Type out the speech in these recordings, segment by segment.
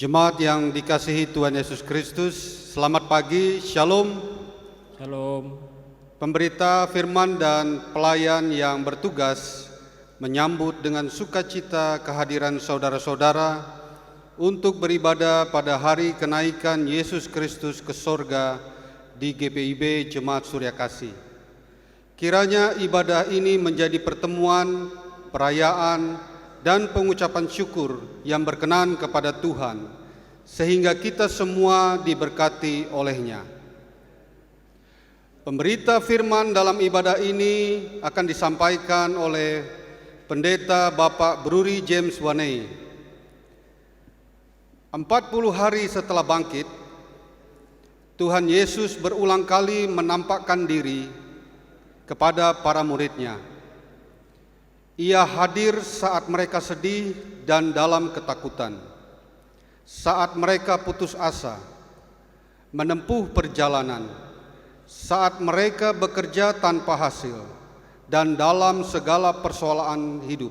Jemaat yang dikasihi Tuhan Yesus Kristus, selamat pagi, Shalom. Shalom. Pemberita firman dan pelayan yang bertugas menyambut dengan sukacita kehadiran saudara-saudara untuk beribadah pada hari kenaikan Yesus Kristus ke sorga di GPIB Jemaat Surya Kasih. Kiranya ibadah ini menjadi pertemuan, perayaan, dan pengucapan syukur yang berkenan kepada Tuhan, sehingga kita semua diberkati olehnya. Pemberita firman dalam ibadah ini akan disampaikan oleh Pendeta Bapak Bruri James Wanei. 40 hari setelah bangkit, Tuhan Yesus berulang kali menampakkan diri kepada para murid-Nya. Ia hadir saat mereka sedih dan dalam ketakutan, saat mereka putus asa, menempuh perjalanan, saat mereka bekerja tanpa hasil, dan dalam segala persoalan hidup.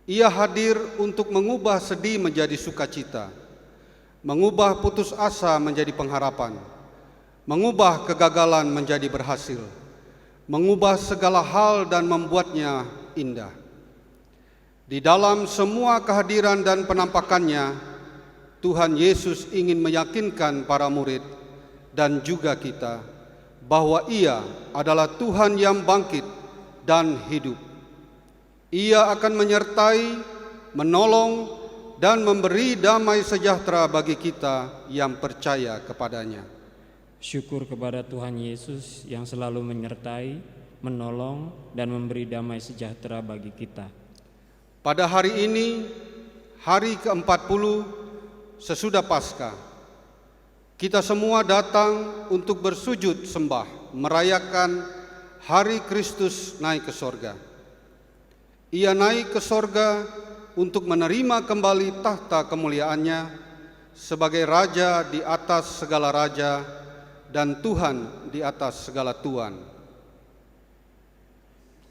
Ia hadir untuk mengubah sedih menjadi sukacita, mengubah putus asa menjadi pengharapan, mengubah kegagalan menjadi berhasil, mengubah segala hal dan membuatnya indah. Di dalam semua kehadiran dan penampakannya, Tuhan Yesus ingin meyakinkan para murid dan juga kita bahwa Ia adalah Tuhan yang bangkit dan hidup. Ia akan menyertai, menolong, dan memberi damai sejahtera bagi kita yang percaya kepadanya. Syukur kepada Tuhan Yesus yang selalu menyertai, menolong, dan memberi damai sejahtera bagi kita. Pada hari ini, hari ke-40 sesudah Paskah, kita semua datang untuk bersujud sembah, merayakan hari Kristus naik ke sorga. Ia naik ke sorga untuk menerima kembali tahta kemuliaannya sebagai Raja di atas segala raja dan Tuhan di atas segala tuan.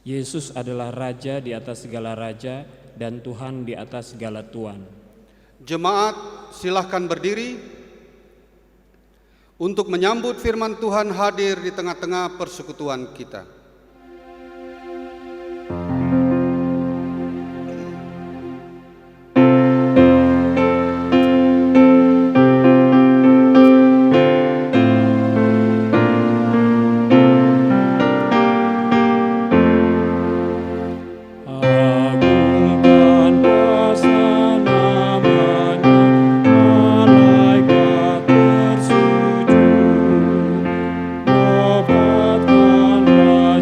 Yesus adalah Raja di atas segala raja dan Tuhan di atas segala tuan. Jemaat, silahkan berdiri untuk menyambut firman Tuhan hadir di tengah-tengah persekutuan kita. Raja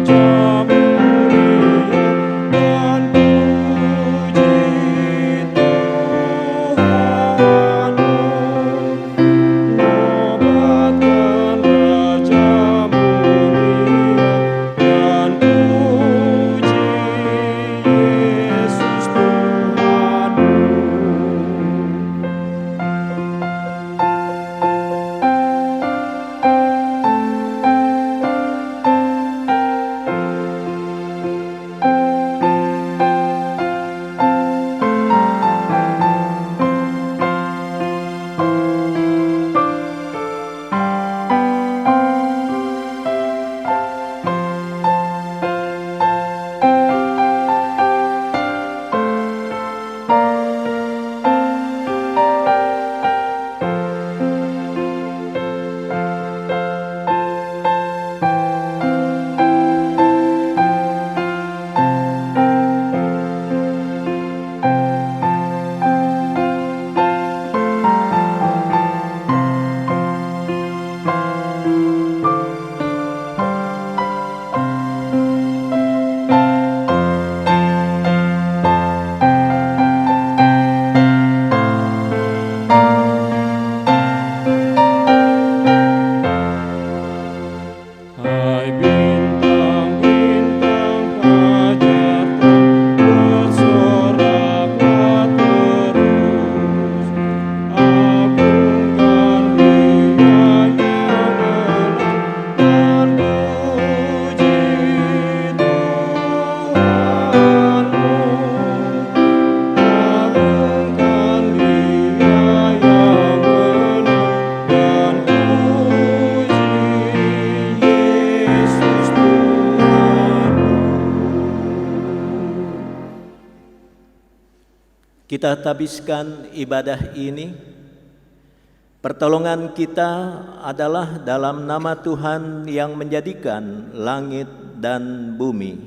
Kita habiskan ibadah ini. Pertolongan kita adalah dalam nama Tuhan yang menjadikan langit dan bumi.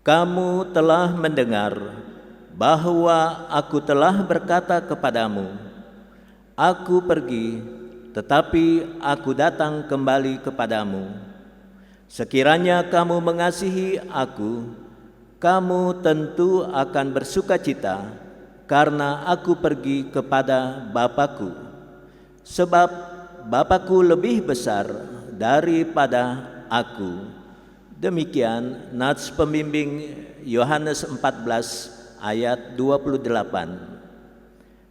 Kamu telah mendengar bahwa aku telah berkata kepadamu, aku pergi, tetapi aku datang kembali kepadamu. Sekiranya kamu mengasihi aku, kamu tentu akan bersukacita karena aku pergi kepada Bapa-Ku. Sebab Bapa-Ku lebih besar daripada aku. Demikian nats pembimbing Yohanes 14 ayat 28.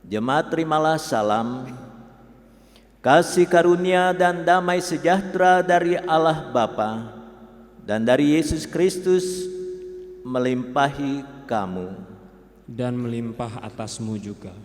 Jemaat terimalah salam, kasih karunia dan damai sejahtera dari Allah Bapa dan dari Yesus Kristus melimpahi kamu. Dan melimpah atasmu juga.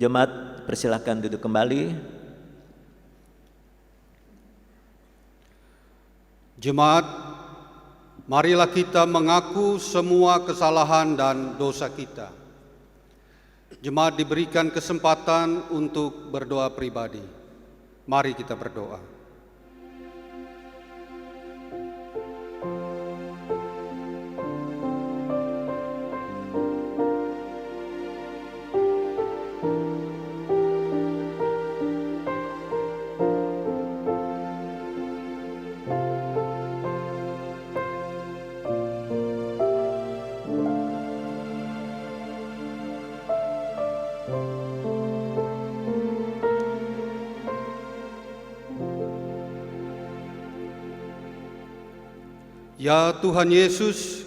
Jemaat, persilakan duduk kembali. Jemaat, marilah kita mengaku semua kesalahan dan dosa kita. Jemaat diberikan kesempatan untuk berdoa pribadi. Mari kita berdoa. Ya Tuhan Yesus,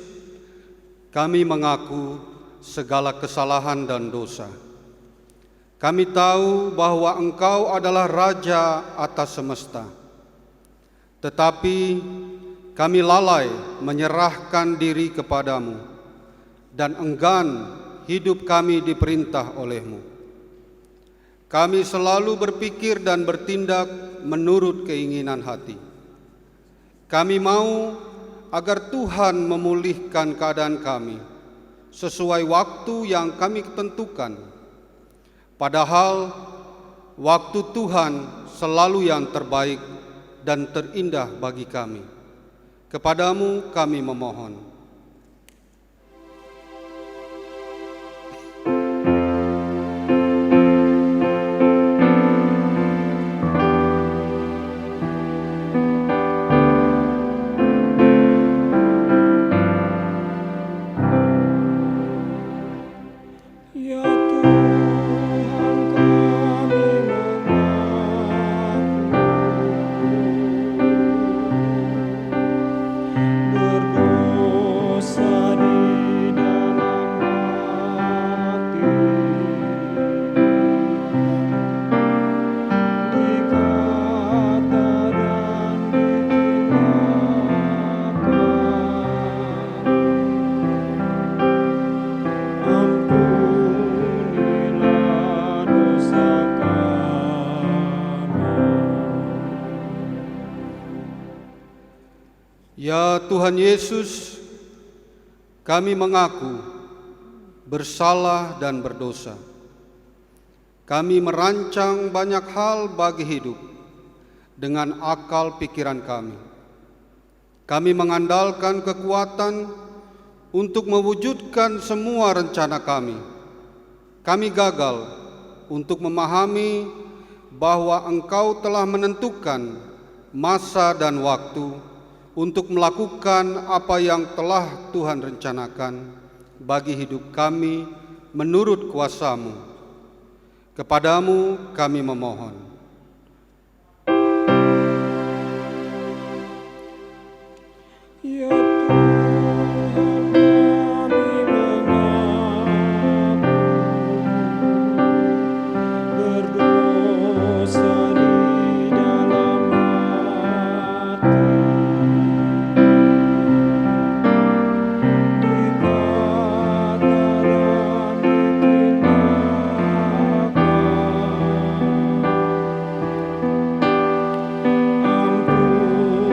kami mengaku segala kesalahan dan dosa. Kami tahu bahwa Engkau adalah Raja atas semesta. Tetapi kami lalai menyerahkan diri kepadamu dan enggan hidup kami diperintah oleh-Mu. Kami selalu berpikir dan bertindak menurut keinginan hati. Kami mau agar Tuhan memulihkan keadaan kami sesuai waktu yang kami tentukan. Padahal waktu Tuhan selalu yang terbaik dan terindah bagi kami. Kepadamu kami memohon. Berdoa Tuhan Yesus, kami mengaku bersalah dan berdosa. Kami merancang banyak hal bagi hidup dengan akal pikiran kami. Kami mengandalkan kekuatan untuk mewujudkan semua rencana kami. Kami gagal untuk memahami bahwa Engkau telah menentukan masa dan waktu untuk melakukan apa yang telah Tuhan rencanakan bagi hidup kami menurut kuasa-Mu. Kepadamu kami memohon. Ya Tuhan, kami mengaku berdosa di dalam hati, di kata dan di tindakan.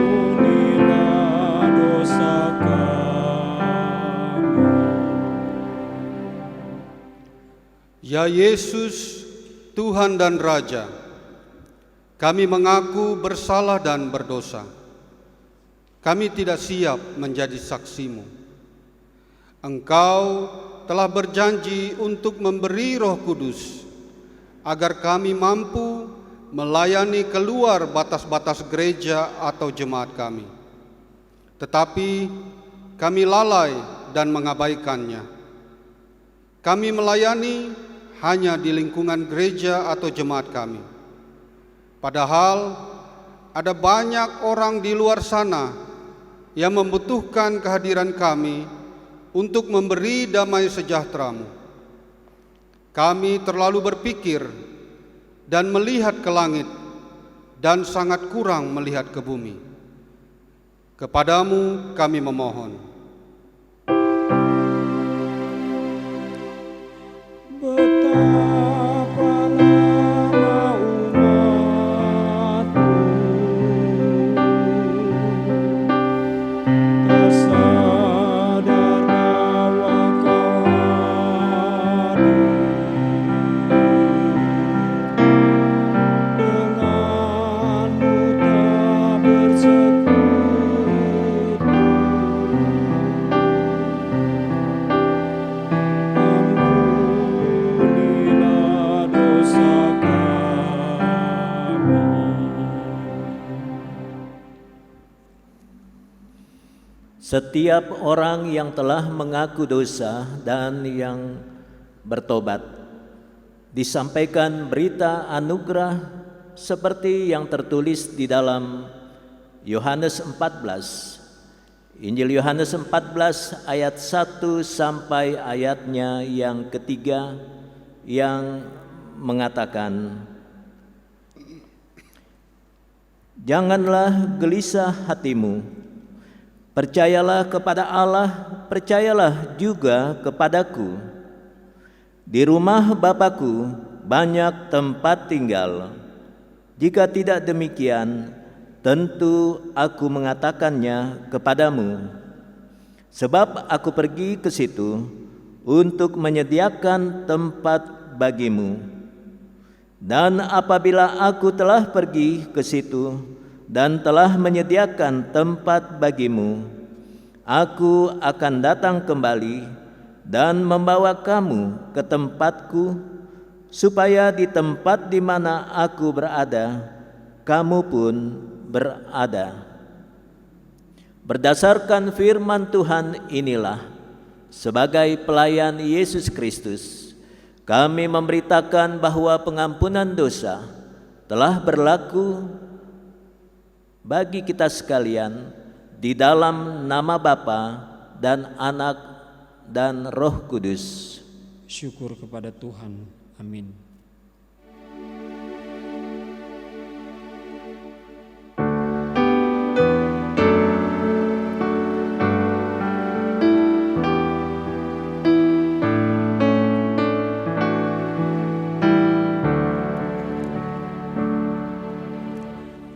Ampunilah dosa kami. Ya Yesus, Tuhan dan Raja, kami mengaku bersalah dan berdosa. Kami tidak siap menjadi saksi-Mu. Engkau telah berjanji untuk memberi Roh Kudus agar kami mampu melayani keluar batas-batas gereja atau jemaat kami. Tetapi kami lalai dan mengabaikannya. Kami melayani hanya di lingkungan gereja atau jemaat kami. Padahal ada banyak orang di luar sana yang membutuhkan kehadiran kami untuk memberi damai sejahtera-Mu. Kami terlalu berpikir dan melihat ke langit dan sangat kurang melihat ke bumi. Kepadamu kami memohon. Betapa lama umat-Mu tak sadar bahwa Kau hadir. Denganmu tak bersekutu. Ampunilah dosa kami. Setiap orang yang telah mengaku dosa dan yang bertobat, disampaikan berita anugerah seperti yang tertulis di dalam Yohanes 14. Injil Yohanes 14 ayat 1 sampai ayatnya yang ketiga yang mengatakan, "Janganlah gelisah hatimu, percayalah kepada Allah, percayalah juga kepadaku. Di rumah Bapa-Ku banyak tempat tinggal. Jika tidak demikian, tentu Aku mengatakannya kepadamu. Sebab Aku pergi ke situ untuk menyediakan tempat bagimu. Dan apabila Aku telah pergi ke situ dan telah menyediakan tempat bagimu, Aku akan datang kembali dan membawa kamu ke tempatku, supaya di tempat di mana Aku berada, kamu pun berada." Berdasarkan firman Tuhan inilah, sebagai pelayan Yesus Kristus, kami memberitakan bahwa pengampunan dosa telah berlaku bagi kita sekalian di dalam nama Bapa dan Anak dan Roh Kudus. Syukur kepada Tuhan. Amin.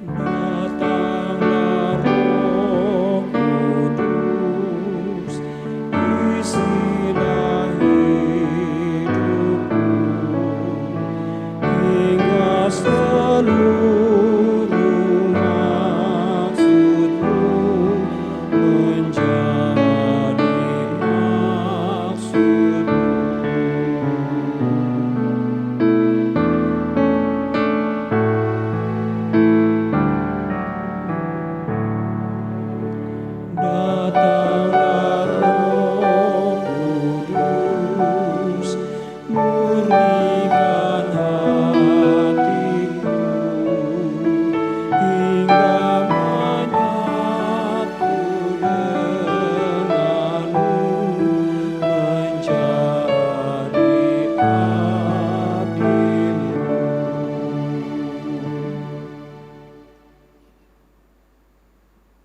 Datanglah Roh Kudus,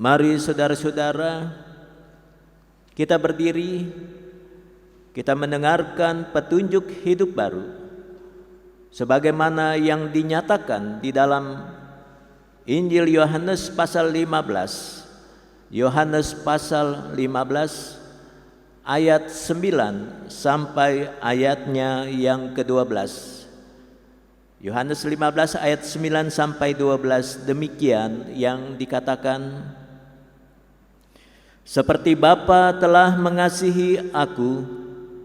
Mari saudara-saudara, kita berdiri, kita mendengarkan petunjuk hidup baru sebagaimana yang dinyatakan di dalam Injil Yohanes pasal 15. Yohanes pasal 15 ayat 9 sampai ayatnya yang ke-12. Yohanes 15 ayat 9 sampai 12, demikian yang dikatakan, seperti Bapa telah mengasihi aku,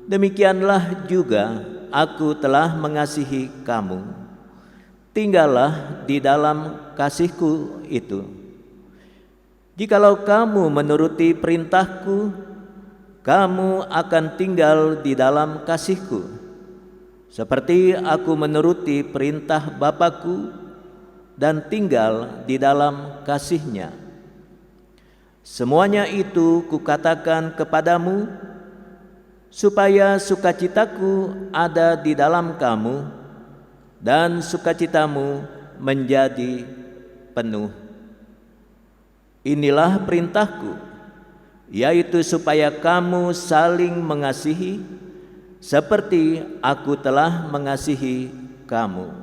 demikianlah juga aku telah mengasihi kamu. Tinggallah di dalam kasihku itu. Jikalau kamu menuruti perintahku, kamu akan tinggal di dalam kasihku. Seperti aku menuruti perintah Bapakku dan tinggal di dalam kasihnya. Semuanya itu kukatakan kepadamu, supaya sukacitaku ada di dalam kamu, dan sukacitamu menjadi penuh. Inilah perintahku, yaitu supaya kamu saling mengasihi, seperti aku telah mengasihi kamu.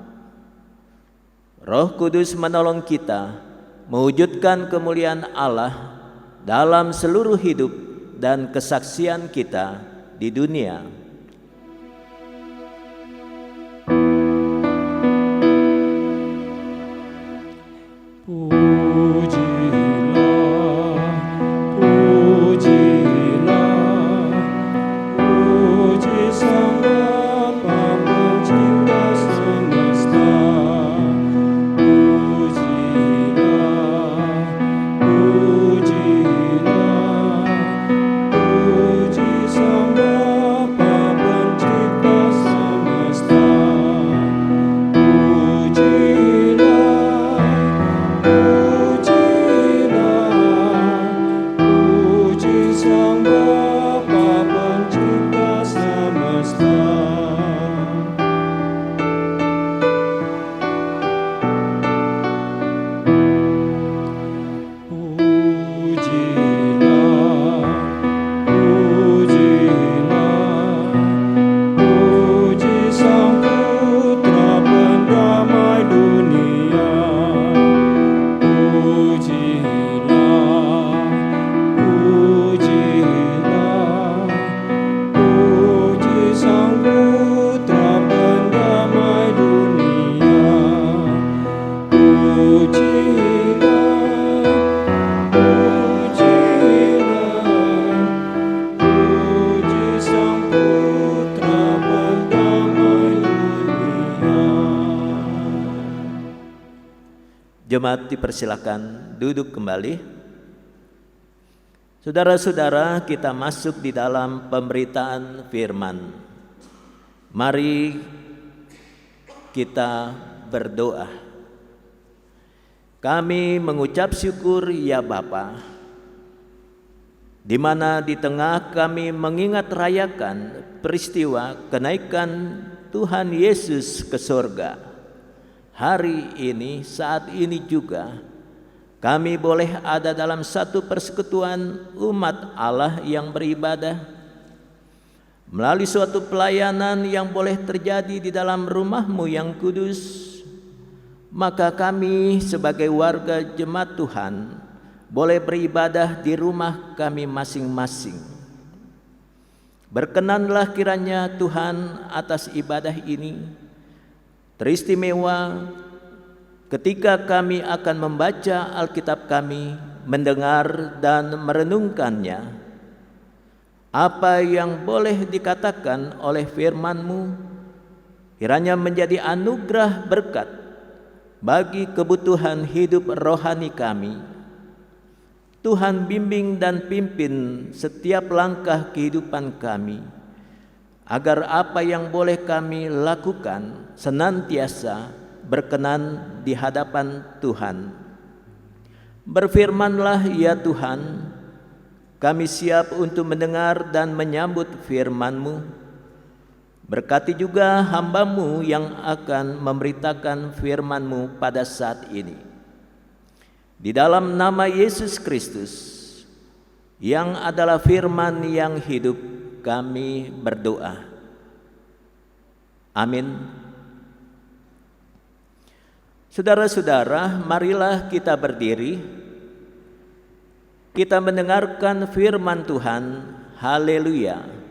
Roh Kudus menolong kita mewujudkan kemuliaan Allah dalam seluruh hidup dan kesaksian kita di dunia. Jemaat dipersilakan duduk kembali. Saudara-saudara, kita masuk di dalam pemberitaan firman. Mari kita berdoa. Kami mengucap syukur ya Bapa, di mana di tengah kami mengingat rayakan peristiwa kenaikan Tuhan Yesus ke surga. Hari ini, saat ini juga, kami boleh ada dalam satu persekutuan umat Allah yang beribadah, melalui suatu pelayanan yang boleh terjadi di dalam rumah-Mu yang kudus. Maka kami sebagai warga jemaat Tuhan boleh beribadah di rumah kami masing-masing. Berkenanlah kiranya Tuhan atas ibadah ini teristimewa ketika kami akan membaca Alkitab kami, mendengar dan merenungkannya. Apa yang boleh dikatakan oleh firman-Mu kiranya menjadi anugerah berkat bagi kebutuhan hidup rohani kami. Tuhan bimbing dan pimpin setiap langkah kehidupan kami, agar apa yang boleh kami lakukan senantiasa berkenan di hadapan Tuhan. Berfirmanlah ya Tuhan, kami siap untuk mendengar dan menyambut firman-Mu. Berkati juga hamba-Mu yang akan memberitakan firman-Mu pada saat ini. Di dalam nama Yesus Kristus yang adalah firman yang hidup, kami berdoa. Amin. Saudara-saudara, marilah kita berdiri. Kita mendengarkan firman Tuhan. Haleluya.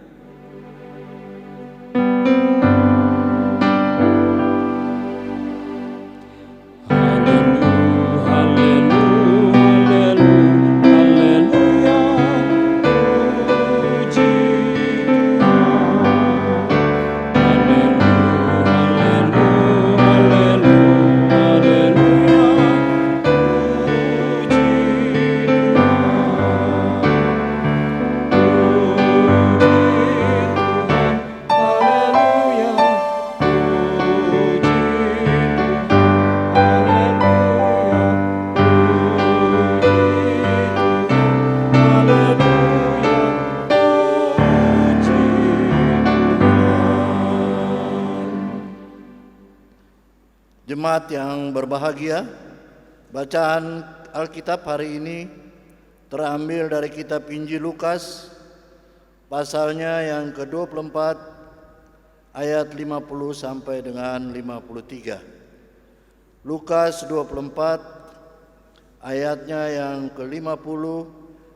Jemaat yang berbahagia, bacaan Alkitab hari ini terambil dari kitab Injil Lukas, pasalnya yang ke-24 ayat 50 sampai dengan 53. Lukas 24 ayatnya yang ke-50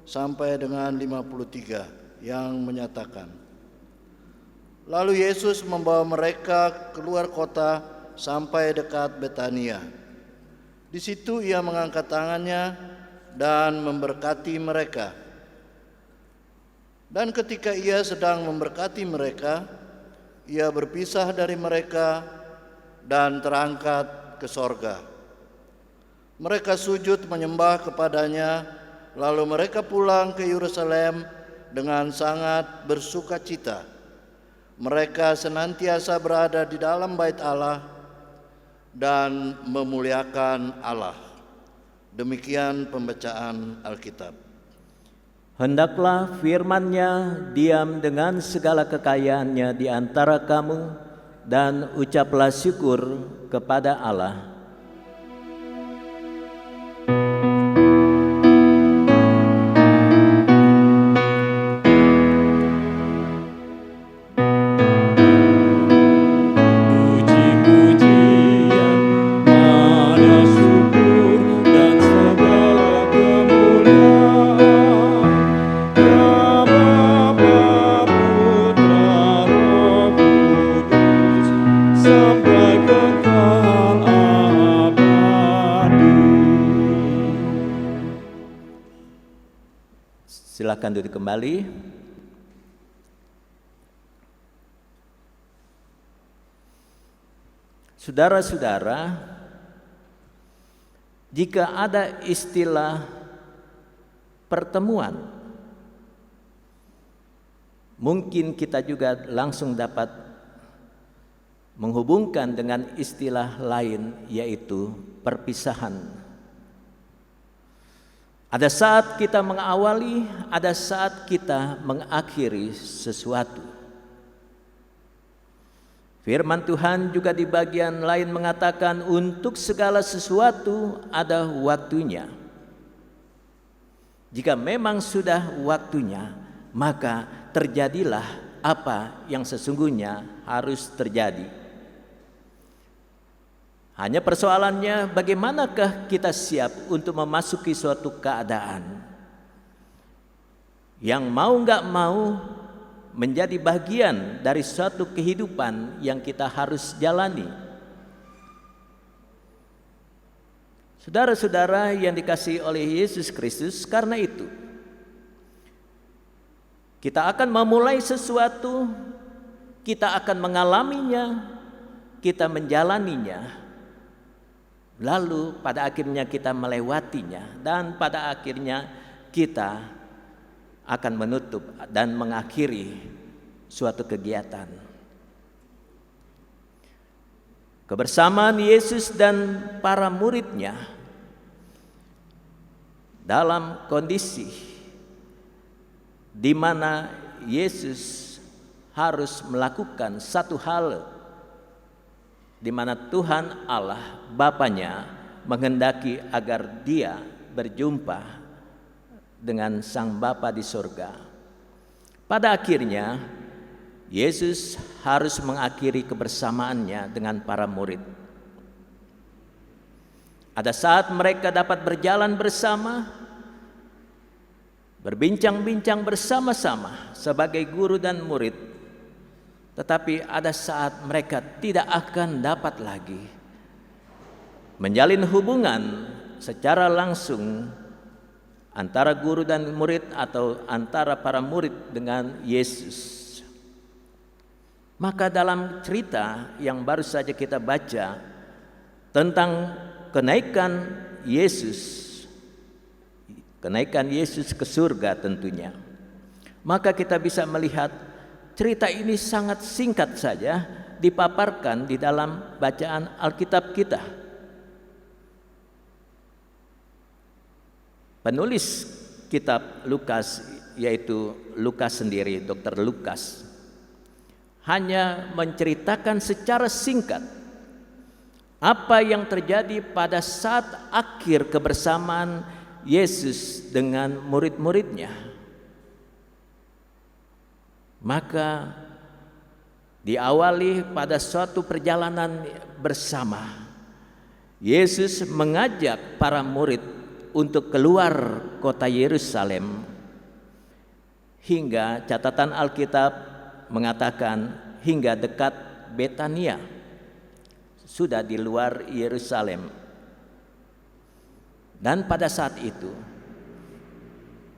sampai dengan 53 yang menyatakan, lalu Yesus membawa mereka keluar kota sampai dekat Betania. Di situ ia mengangkat tangannya dan memberkati mereka. Dan ketika ia sedang memberkati mereka, ia berpisah dari mereka dan terangkat ke sorga. Mereka sujud menyembah kepadanya, lalu mereka pulang ke Yerusalem dengan sangat bersukacita. Mereka senantiasa berada di dalam bait Allah dan memuliakan Allah. Demikian pembacaan Alkitab. Hendaklah firman-Nya diam dengan segala kekayaannya di antara kamu, dan ucaplah syukur kepada Allah. Silakan duduk kembali. Saudara-saudara, jika ada istilah pertemuan, mungkin kita juga langsung dapat menghubungkan dengan istilah lain, yaitu perpisahan. Ada saat kita mengawali, ada saat kita mengakhiri sesuatu. Firman Tuhan juga di bagian lain mengatakan untuk segala sesuatu ada waktunya. Jika memang sudah waktunya, maka terjadilah apa yang sesungguhnya harus terjadi. Hanya persoalannya bagaimanakah kita siap untuk memasuki suatu keadaan yang mau nggak mau menjadi bagian dari suatu kehidupan yang kita harus jalani. Saudara-saudara yang dikasihi oleh Yesus Kristus, karena itu kita akan memulai sesuatu, kita akan mengalaminya, kita menjalaninya. Lalu pada akhirnya kita melewatinya, dan pada akhirnya kita akan menutup dan mengakhiri suatu kegiatan. Kebersamaan Yesus dan para muridnya dalam kondisi di mana Yesus harus melakukan satu hal, di mana Tuhan Allah Bapanya menghendaki agar dia berjumpa dengan Sang Bapa di surga. Pada akhirnya Yesus harus mengakhiri kebersamaannya dengan para murid. Ada saat mereka dapat berjalan bersama, berbincang-bincang bersama-sama sebagai guru dan murid. Tetapi ada saat mereka tidak akan dapat lagi menjalin hubungan secara langsung antara guru dan murid atau antara para murid dengan Yesus. Maka dalam cerita yang baru saja kita baca tentang kenaikan Yesus ke surga tentunya, maka kita bisa melihat cerita ini sangat singkat saja dipaparkan di dalam bacaan Alkitab kita. Penulis kitab Lukas, yaitu Lukas sendiri, Dr. Lukas, hanya menceritakan secara singkat apa yang terjadi pada saat akhir kebersamaan Yesus dengan murid-muridnya. Maka diawali pada suatu perjalanan bersama. Yesus mengajak para murid untuk keluar kota Yerusalem, hingga catatan Alkitab mengatakan hingga dekat Betania, sudah di luar Yerusalem. Dan pada saat itu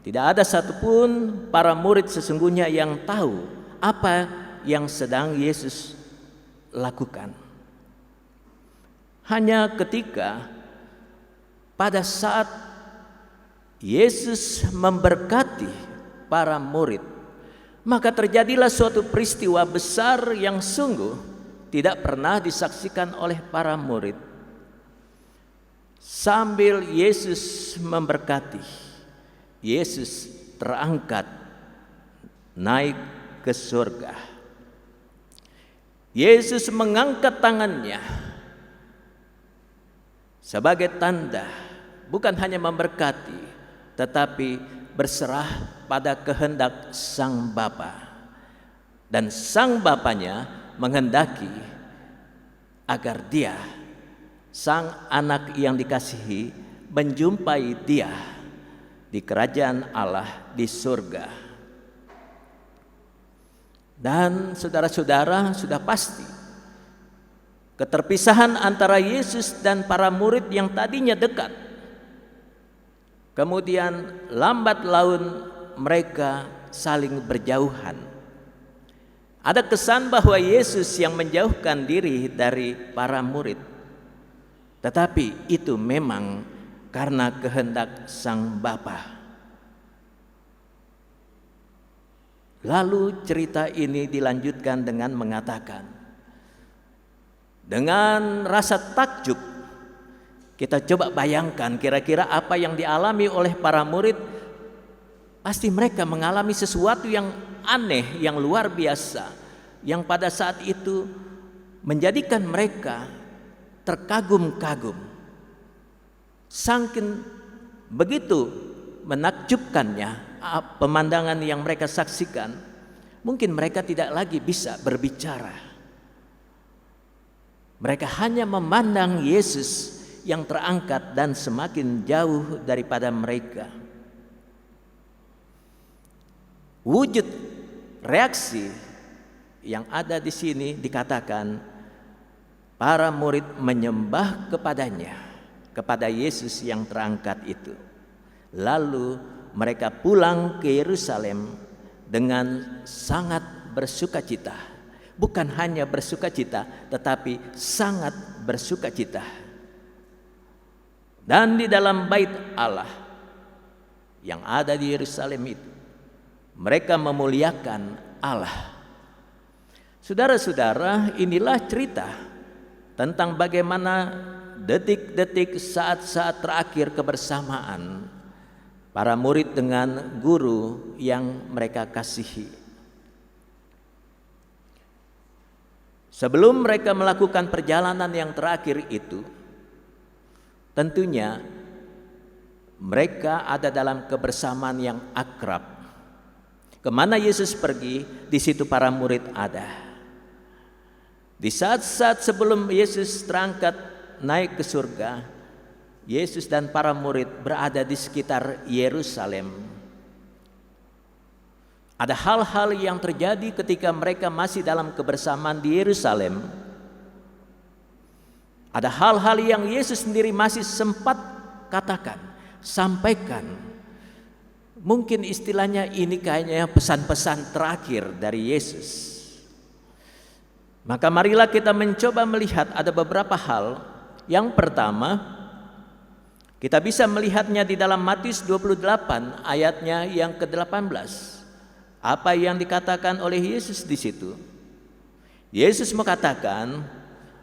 tidak ada satupun para murid sesungguhnya yang tahu apa yang sedang Yesus lakukan. Hanya ketika pada saat Yesus memberkati para murid, maka terjadilah suatu peristiwa besar yang sungguh tidak pernah disaksikan oleh para murid. Sambil Yesus memberkati, Yesus terangkat naik ke surga. Yesus mengangkat tangannya sebagai tanda bukan hanya memberkati, tetapi berserah pada kehendak Sang Bapa. Dan Sang Bapanya menghendaki agar dia, Sang Anak yang dikasihi, menjumpai dia di kerajaan Allah di surga. Dan saudara-saudara, sudah pasti keterpisahan antara Yesus dan para murid yang tadinya dekat, kemudian lambat laun mereka saling berjauhan. Ada kesan bahwa Yesus yang menjauhkan diri dari para murid, tetapi itu memang karena kehendak Sang Bapa. Lalu cerita ini dilanjutkan dengan mengatakan, dengan rasa takjub kita coba bayangkan kira-kira apa yang dialami oleh para murid. Pasti mereka mengalami sesuatu yang aneh, yang luar biasa, yang pada saat itu menjadikan mereka terkagum-kagum. Saking begitu menakjubkannya pemandangan yang mereka saksikan, mungkin mereka tidak lagi bisa berbicara. Mereka hanya memandang Yesus yang terangkat dan semakin jauh daripada mereka. Wujud reaksi yang ada di sini dikatakan para murid menyembah kepadanya, kepada Yesus yang terangkat itu. Lalu mereka pulang ke Yerusalem dengan sangat bersukacita. Bukan hanya bersukacita, tetapi sangat bersukacita. Dan di dalam bait Allah yang ada di Yerusalem itu, mereka memuliakan Allah. Saudara-saudara, inilah cerita tentang bagaimana detik-detik saat-saat terakhir kebersamaan para murid dengan guru yang mereka kasihi. Sebelum mereka melakukan perjalanan yang terakhir itu, tentunya Mereka ada dalam kebersamaan yang akrab. Kemana Yesus pergi, di situ para murid ada. Di saat-saat sebelum Yesus terangkat naik ke surga, Yesus dan para murid berada di sekitar Yerusalem. Ada hal-hal yang terjadi ketika mereka masih dalam kebersamaan di Yerusalem. Ada hal-hal yang Yesus sendiri masih sempat katakan, sampaikan. Mungkin istilahnya ini kayaknya pesan-pesan terakhir dari Yesus. Maka marilah kita mencoba melihat ada beberapa hal. Yang pertama, kita bisa melihatnya di dalam Matius 28 ayatnya yang ke-18. Apa yang dikatakan oleh Yesus di situ? Yesus mengatakan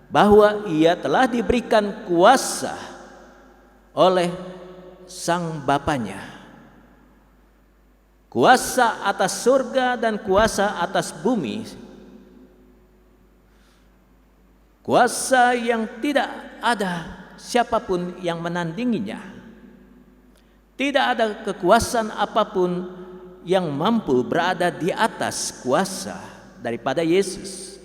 bahwa ia telah diberikan kuasa oleh Sang Bapanya. Kuasa atas surga dan kuasa atas bumi. Kuasa yang tidak ada siapapun yang menandinginya. Tidak ada kekuasaan apapun yang mampu berada di atas kuasa daripada Yesus.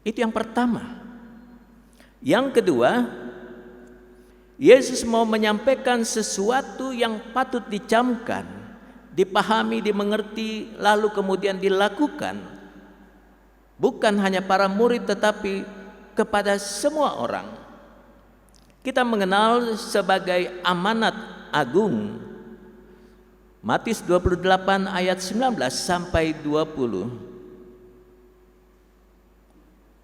Itu yang pertama. Yang kedua, Yesus mau menyampaikan sesuatu yang patut dicamkan, dipahami, dimengerti, lalu kemudian dilakukan. Bukan hanya para murid tetapi kepada semua orang. Kita mengenal sebagai amanat agung. Matius 28 ayat 19 sampai 20.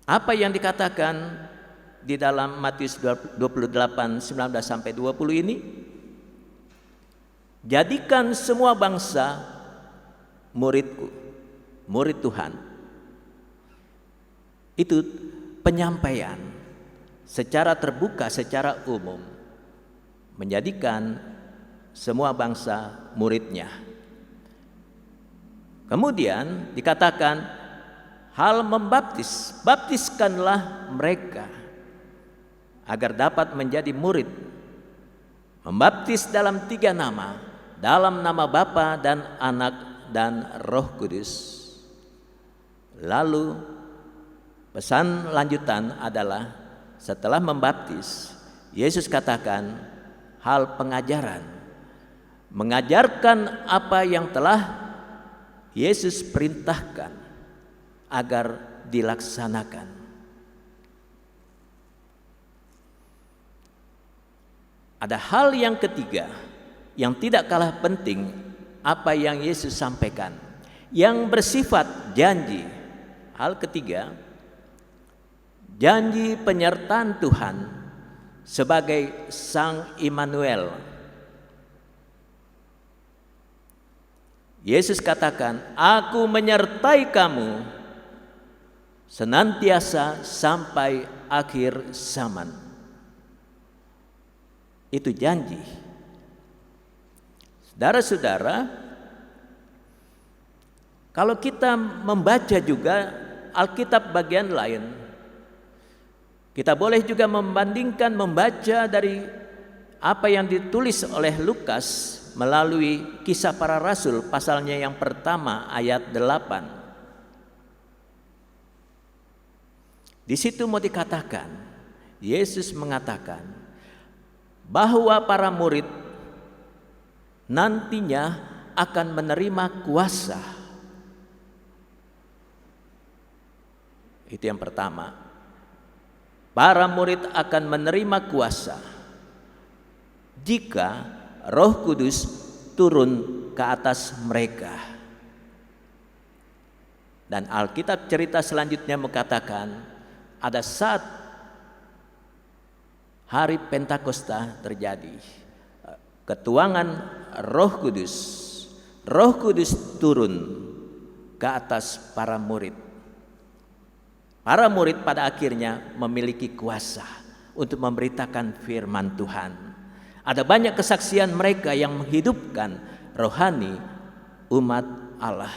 Apa yang dikatakan di dalam Matius 28 19 sampai 20 ini? Jadikan semua bangsa muridku, murid Tuhan. Itu penyampaian secara terbuka, secara umum, menjadikan semua bangsa muridnya. Kemudian dikatakan hal membaptis, baptiskanlah mereka agar dapat menjadi murid. Membaptis dalam 3 nama, dalam nama Bapa dan Anak dan Roh Kudus. Lalu pesan lanjutan adalah setelah membaptis, Yesus katakan hal pengajaran, mengajarkan apa yang telah Yesus perintahkan agar dilaksanakan. Ada hal yang ketiga yang tidak kalah penting apa yang Yesus sampaikan, yang bersifat janji. Hal ketiga, janji penyertaan Tuhan sebagai Sang Immanuel. Yesus katakan, aku menyertai kamu senantiasa sampai akhir zaman. Itu janji. Saudara-saudara, kalau kita membaca juga Alkitab bagian lain, kita boleh juga membandingkan, membaca dari apa yang ditulis oleh Lukas melalui Kisah Para Rasul pasalnya yang pertama ayat 8. Di situ mau dikatakan, Yesus mengatakan bahwa para murid nantinya akan menerima kuasa. Itu yang pertama. Para murid akan menerima kuasa jika Roh Kudus turun ke atas mereka. Dan Alkitab cerita selanjutnya mengatakan ada saat hari Pentakosta terjadi, ketuangan Roh Kudus. Roh Kudus turun ke atas para murid. Para murid pada akhirnya memiliki kuasa untuk memberitakan firman Tuhan. Ada banyak kesaksian mereka yang menghidupkan rohani umat Allah.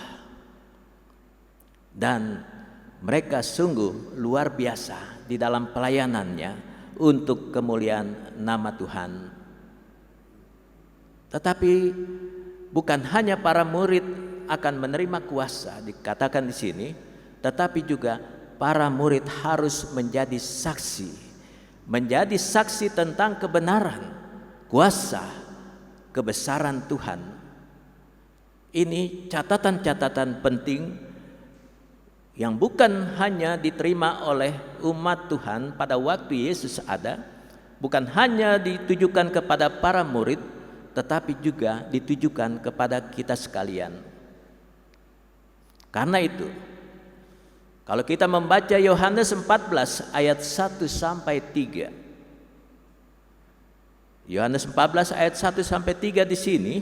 Dan mereka sungguh luar biasa di dalam pelayanannya untuk kemuliaan nama Tuhan. Tetapi bukan hanya para murid akan menerima kuasa, dikatakan di sini, tetapi juga para murid harus menjadi saksi tentang kebenaran, kuasa, kebesaran Tuhan. Ini catatan-catatan penting yang bukan hanya diterima oleh umat Tuhan pada waktu Yesus ada, bukan hanya ditujukan kepada para murid, tetapi juga ditujukan kepada kita sekalian. Karena itu, kalau kita membaca Yohanes 14 ayat 1 sampai 3. Yohanes 14 ayat 1 sampai 3 di sini,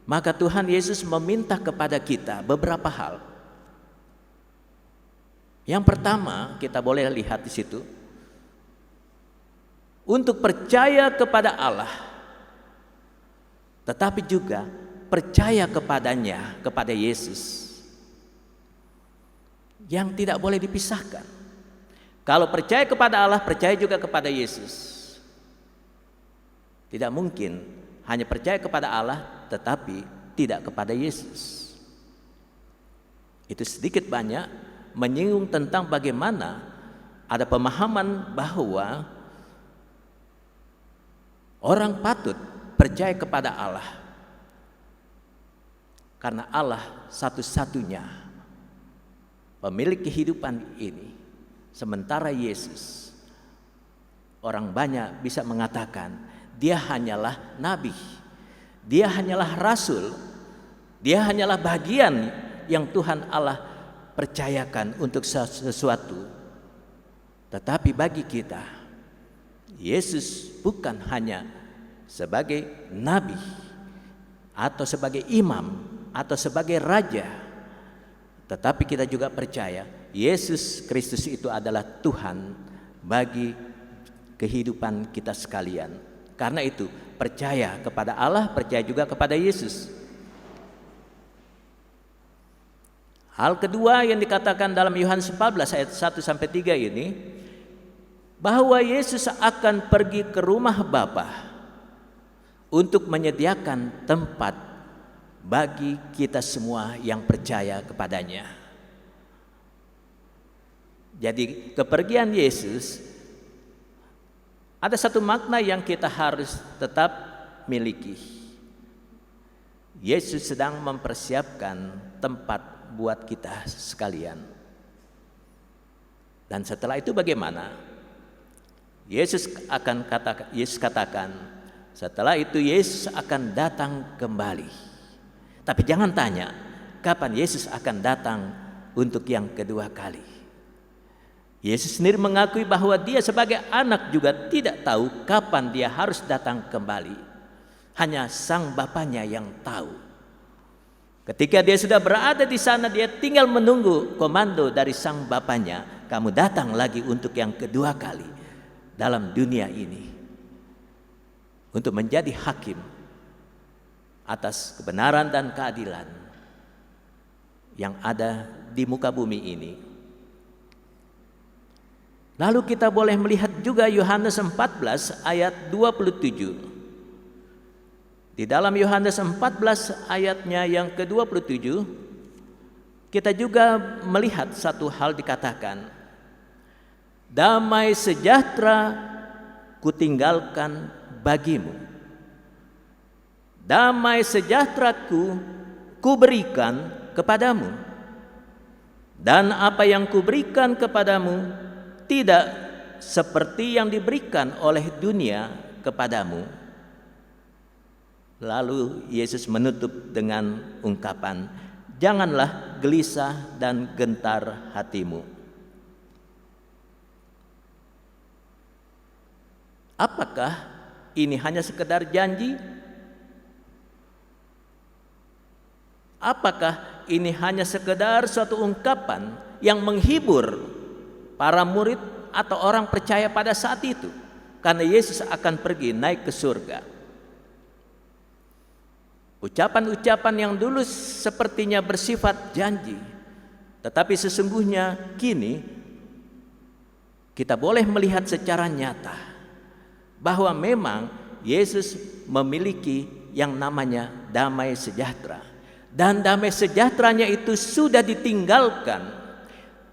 maka Tuhan Yesus meminta kepada kita beberapa hal. Yang pertama, kita boleh lihat di situ, untuk percaya kepada Allah, tetapi juga percaya kepadanya, kepada Yesus, yang tidak boleh dipisahkan. Kalau percaya kepada Allah, percaya juga kepada Yesus. Tidak mungkin hanya percaya kepada Allah tetapi tidak kepada Yesus. Itu sedikit banyak menyinggung tentang bagaimana ada pemahaman bahwa orang patut percaya kepada Allah karena Allah satu-satunya pemilik kehidupan ini. Sementara Yesus, orang banyak bisa mengatakan dia hanyalah nabi, dia hanyalah rasul, dia hanyalah bagian yang Tuhan Allah percayakan untuk sesuatu. Tetapi bagi kita, Yesus bukan hanya sebagai nabi atau sebagai imam atau sebagai raja, tetapi kita juga percaya Yesus Kristus itu adalah Tuhan bagi kehidupan kita sekalian. Karena itu percaya kepada Allah, percaya juga kepada Yesus. Hal kedua yang dikatakan dalam Yohanes 14 ayat 1 sampai 3 ini, bahwa Yesus akan pergi ke rumah Bapa untuk menyediakan tempat bagi kita semua yang percaya kepadanya. Jadi kepergian Yesus ada satu makna yang kita harus tetap miliki. Yesus sedang mempersiapkan tempat buat kita sekalian. Dan setelah itu bagaimana? Yesus katakan, setelah itu Yesus akan datang kembali. Tapi jangan tanya, kapan Yesus akan datang untuk yang kedua kali. Yesus sendiri mengakui bahwa dia sebagai anak juga tidak tahu kapan dia harus datang kembali. Hanya sang Bapanya yang tahu. Ketika dia sudah berada di sana, dia tinggal menunggu komando dari sang Bapanya. Kamu datang lagi untuk yang kedua kali dalam dunia ini. Untuk menjadi hakim atas kebenaran dan keadilan yang ada di muka bumi ini. Lalu kita boleh melihat juga Yohanes 14 ayat 27. Di dalam Yohanes 14 ayatnya yang ke-27, kita juga melihat satu hal dikatakan, damai sejahtera kutinggalkan bagimu, damai sejahteraku kuberikan kepadamu, dan apa yang kuberikan kepadamu tidak seperti yang diberikan oleh dunia kepadamu. Lalu Yesus menutup dengan ungkapan, janganlah gelisah dan gentar hatimu. Apakah ini hanya sekedar janji? Apakah ini hanya sekedar suatu ungkapan yang menghibur para murid atau orang percaya pada saat itu? Karena Yesus akan pergi naik ke surga. Ucapan-ucapan yang dulu sepertinya bersifat janji, tetapi sesungguhnya kini kita boleh melihat secara nyata bahwa memang Yesus memiliki yang namanya damai sejahtera. Dan damai sejahteranya itu sudah ditinggalkan.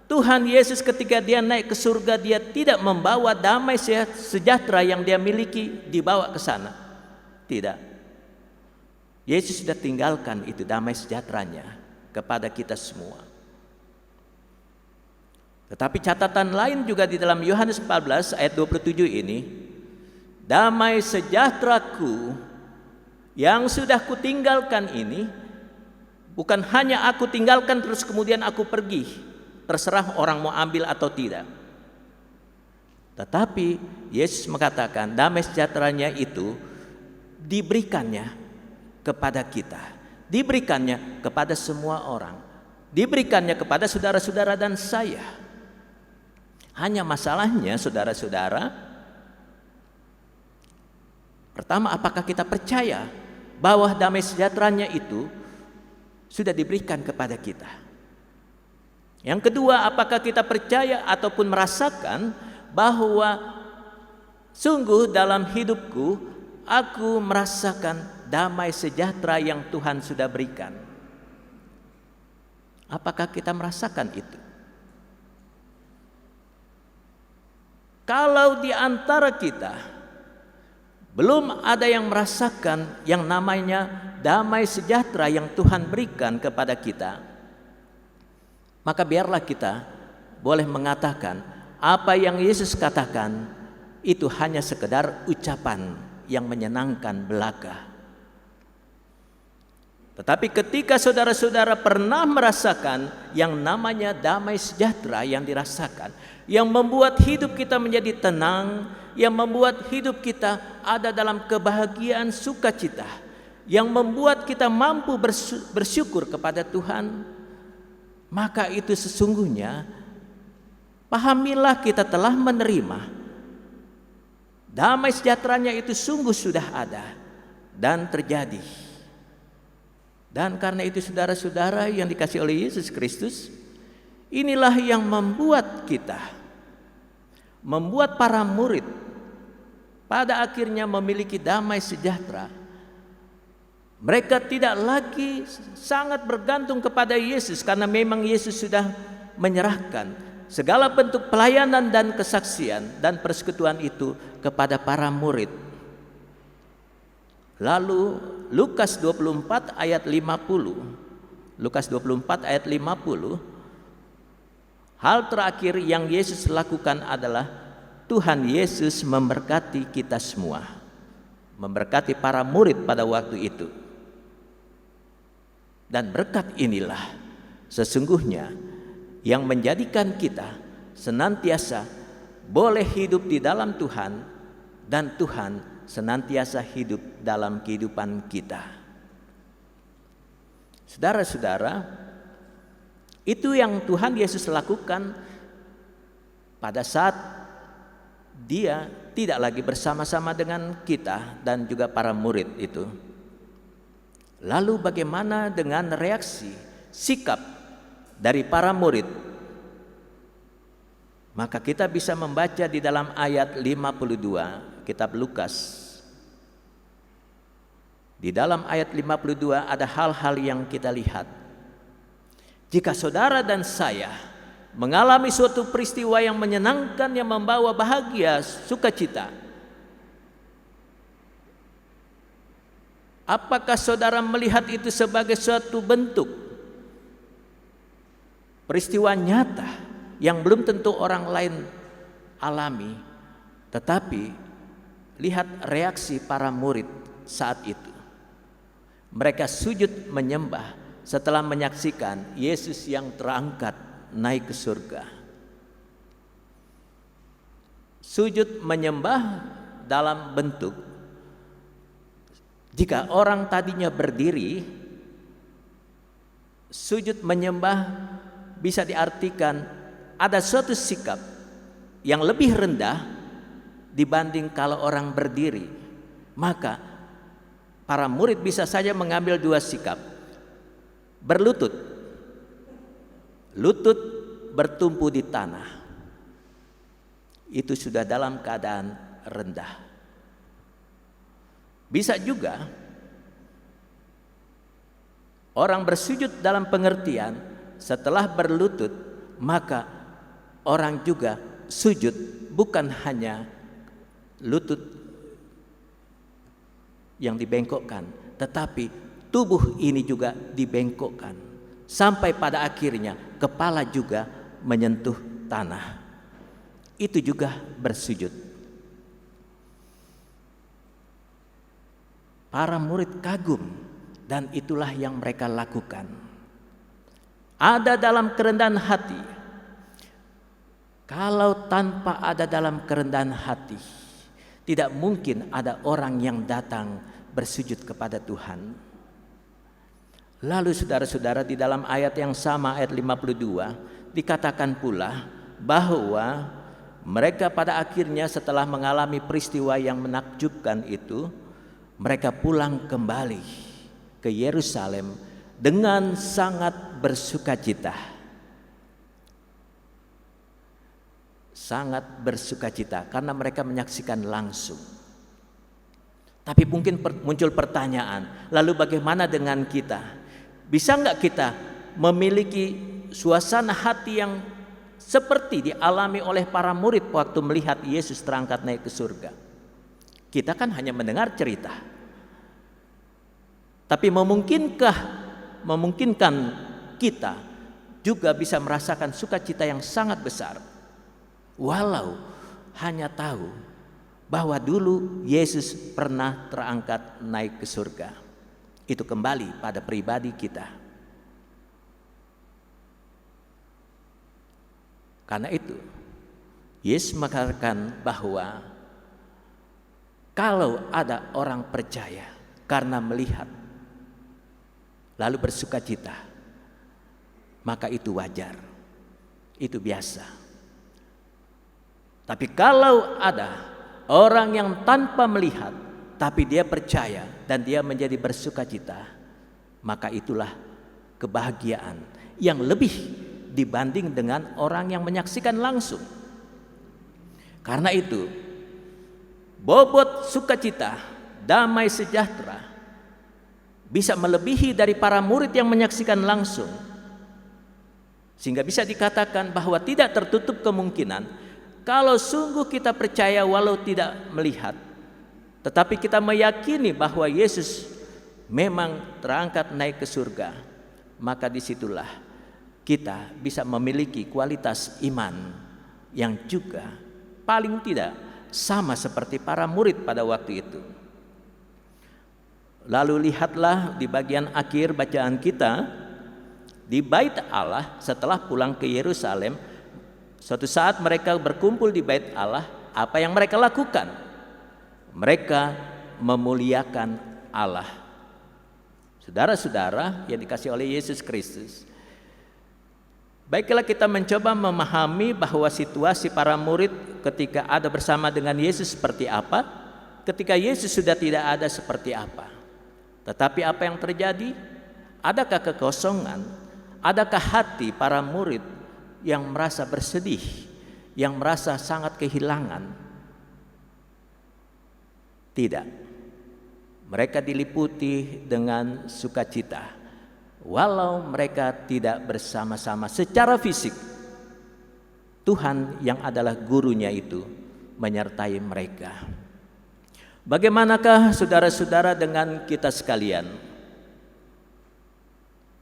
Tuhan Yesus ketika dia naik ke surga, dia tidak membawa damai sejahtera yang dia miliki dibawa ke sana. Tidak. Yesus sudah tinggalkan itu damai sejahteranya kepada kita semua. Tetapi catatan lain juga di dalam Yohanes 14 ayat 27 ini, damai sejahteraku yang sudah kutinggalkan ini, bukan hanya aku tinggalkan terus kemudian aku pergi, terserah orang mau ambil atau tidak. Tetapi Yesus mengatakan damai sejahteranya itu diberikannya kepada kita, diberikannya kepada semua orang, diberikannya kepada saudara-saudara dan saya. Hanya masalahnya saudara-saudara, pertama, apakah kita percaya bahwa damai sejahteranya itu sudah diberikan kepada kita? Yang kedua, apakah kita percaya ataupun merasakan bahwa sungguh dalam hidupku aku merasakan damai sejahtera yang Tuhan sudah berikan? Apakah kita merasakan itu? Kalau di antara kita belum ada yang merasakan yang namanya damai sejahtera yang Tuhan berikan kepada kita, maka biarlah kita boleh mengatakan apa yang Yesus katakan itu hanya sekedar ucapan yang menyenangkan belaka. Tetapi ketika saudara-saudara pernah merasakan yang namanya damai sejahtera yang dirasakan, yang membuat hidup kita menjadi tenang, yang membuat hidup kita ada dalam kebahagiaan sukacita, yang membuat kita mampu bersyukur kepada Tuhan, maka itu sesungguhnya pahamilah kita telah menerima damai sejahteranya itu sungguh sudah ada dan terjadi. Dan karena itu saudara-saudara yang dikasihi oleh Yesus Kristus, inilah yang membuat kita, membuat para murid pada akhirnya memiliki damai sejahtera. Mereka tidak lagi sangat bergantung kepada Yesus, karena memang Yesus sudah menyerahkan segala bentuk pelayanan dan kesaksian dan persekutuan itu kepada para murid. Lalu Lukas 24 ayat 50, Lukas 24 ayat 50, hal terakhir yang Yesus lakukan adalah Tuhan Yesus memberkati kita semua, memberkati para murid pada waktu itu. Dan berkat inilah sesungguhnya yang menjadikan kita senantiasa boleh hidup di dalam Tuhan, dan Tuhan senantiasa hidup dalam kehidupan kita. Saudara-saudara, itu yang Tuhan Yesus lakukan pada saat Dia tidak lagi bersama-sama dengan kita dan juga para murid itu. Lalu bagaimana dengan reaksi, sikap dari para murid? Maka kita bisa membaca di dalam ayat 52 kitab Lukas. Di dalam ayat 52 ada hal-hal yang kita lihat. Jika saudara dan saya mengalami suatu peristiwa yang menyenangkan, yang membawa bahagia, sukacita, apakah saudara melihat itu sebagai suatu bentuk peristiwa nyata yang belum tentu orang lain alami? Tetapi lihat reaksi para murid saat itu. Mereka sujud menyembah setelah menyaksikan Yesus yang terangkat naik ke surga. Sujud menyembah dalam bentuk, jika orang tadinya berdiri, sujud menyembah bisa diartikan ada suatu sikap yang lebih rendah dibanding kalau orang berdiri. Maka para murid bisa saja mengambil dua sikap. Berlutut, lutut bertumpu di tanah. itu sudah dalam keadaan rendah. Bisa juga orang bersujud dalam pengertian setelah berlutut, maka orang juga sujud bukan hanya lutut yang dibengkokkan, tetapi tubuh ini juga dibengkokkan sampai pada akhirnya kepala juga menyentuh tanah. Itu juga bersujud. Para murid kagum, dan itulah yang mereka lakukan. Ada dalam kerendahan hati. Kalau tanpa ada dalam kerendahan hati, tidak mungkin ada orang yang datang bersujud kepada Tuhan. Lalu saudara-saudara, di dalam ayat yang sama, ayat 52, dikatakan pula bahwa mereka pada akhirnya setelah mengalami peristiwa yang menakjubkan itu, mereka pulang kembali ke Yerusalem dengan sangat bersukacita. Sangat bersukacita karena mereka menyaksikan langsung. Tapi mungkin muncul pertanyaan, lalu bagaimana dengan kita? Bisa enggak kita memiliki suasana hati yang seperti dialami oleh para murid waktu melihat Yesus terangkat naik ke surga? Kita kan hanya mendengar cerita. Tapi memungkinkan kita juga bisa merasakan sukacita yang sangat besar. Walau hanya tahu bahwa dulu Yesus pernah terangkat naik ke surga. Itu kembali pada pribadi kita. Karena itu Yesus mengatakan bahwa kalau ada orang percaya karena melihat lalu bersukacita, maka itu wajar, itu biasa. Tapi kalau ada orang yang tanpa melihat tapi dia percaya dan dia menjadi bersukacita, maka itulah kebahagiaan yang lebih dibanding dengan orang yang menyaksikan langsung. Karena itu bobot sukacita, damai sejahtera bisa melebihi dari para murid yang menyaksikan langsung. Sehingga bisa dikatakan bahwa tidak tertutup kemungkinan kalau sungguh kita percaya walau tidak melihat, tetapi kita meyakini bahwa Yesus memang terangkat naik ke surga, maka disitulah kita bisa memiliki kualitas iman yang juga paling tidak sama seperti para murid pada waktu itu. Lalu lihatlah di bagian akhir bacaan kita, di bait Allah setelah pulang ke Yerusalem, suatu saat mereka berkumpul di bait Allah, apa yang mereka lakukan? Mereka memuliakan Allah. Saudara-saudara yang dikasihi oleh Yesus Kristus, baiklah kita mencoba memahami bahwa situasi para murid ketika ada bersama dengan Yesus seperti apa, ketika Yesus sudah tidak ada seperti apa. Tetapi apa yang terjadi? Adakah kekosongan? Adakah hati para murid yang merasa bersedih, yang merasa sangat kehilangan? Tidak. Mereka diliputi dengan sukacita. Walau mereka tidak bersama-sama secara fisik, Tuhan yang adalah gurunya itu menyertai mereka. Bagaimanakah saudara-saudara dengan kita sekalian?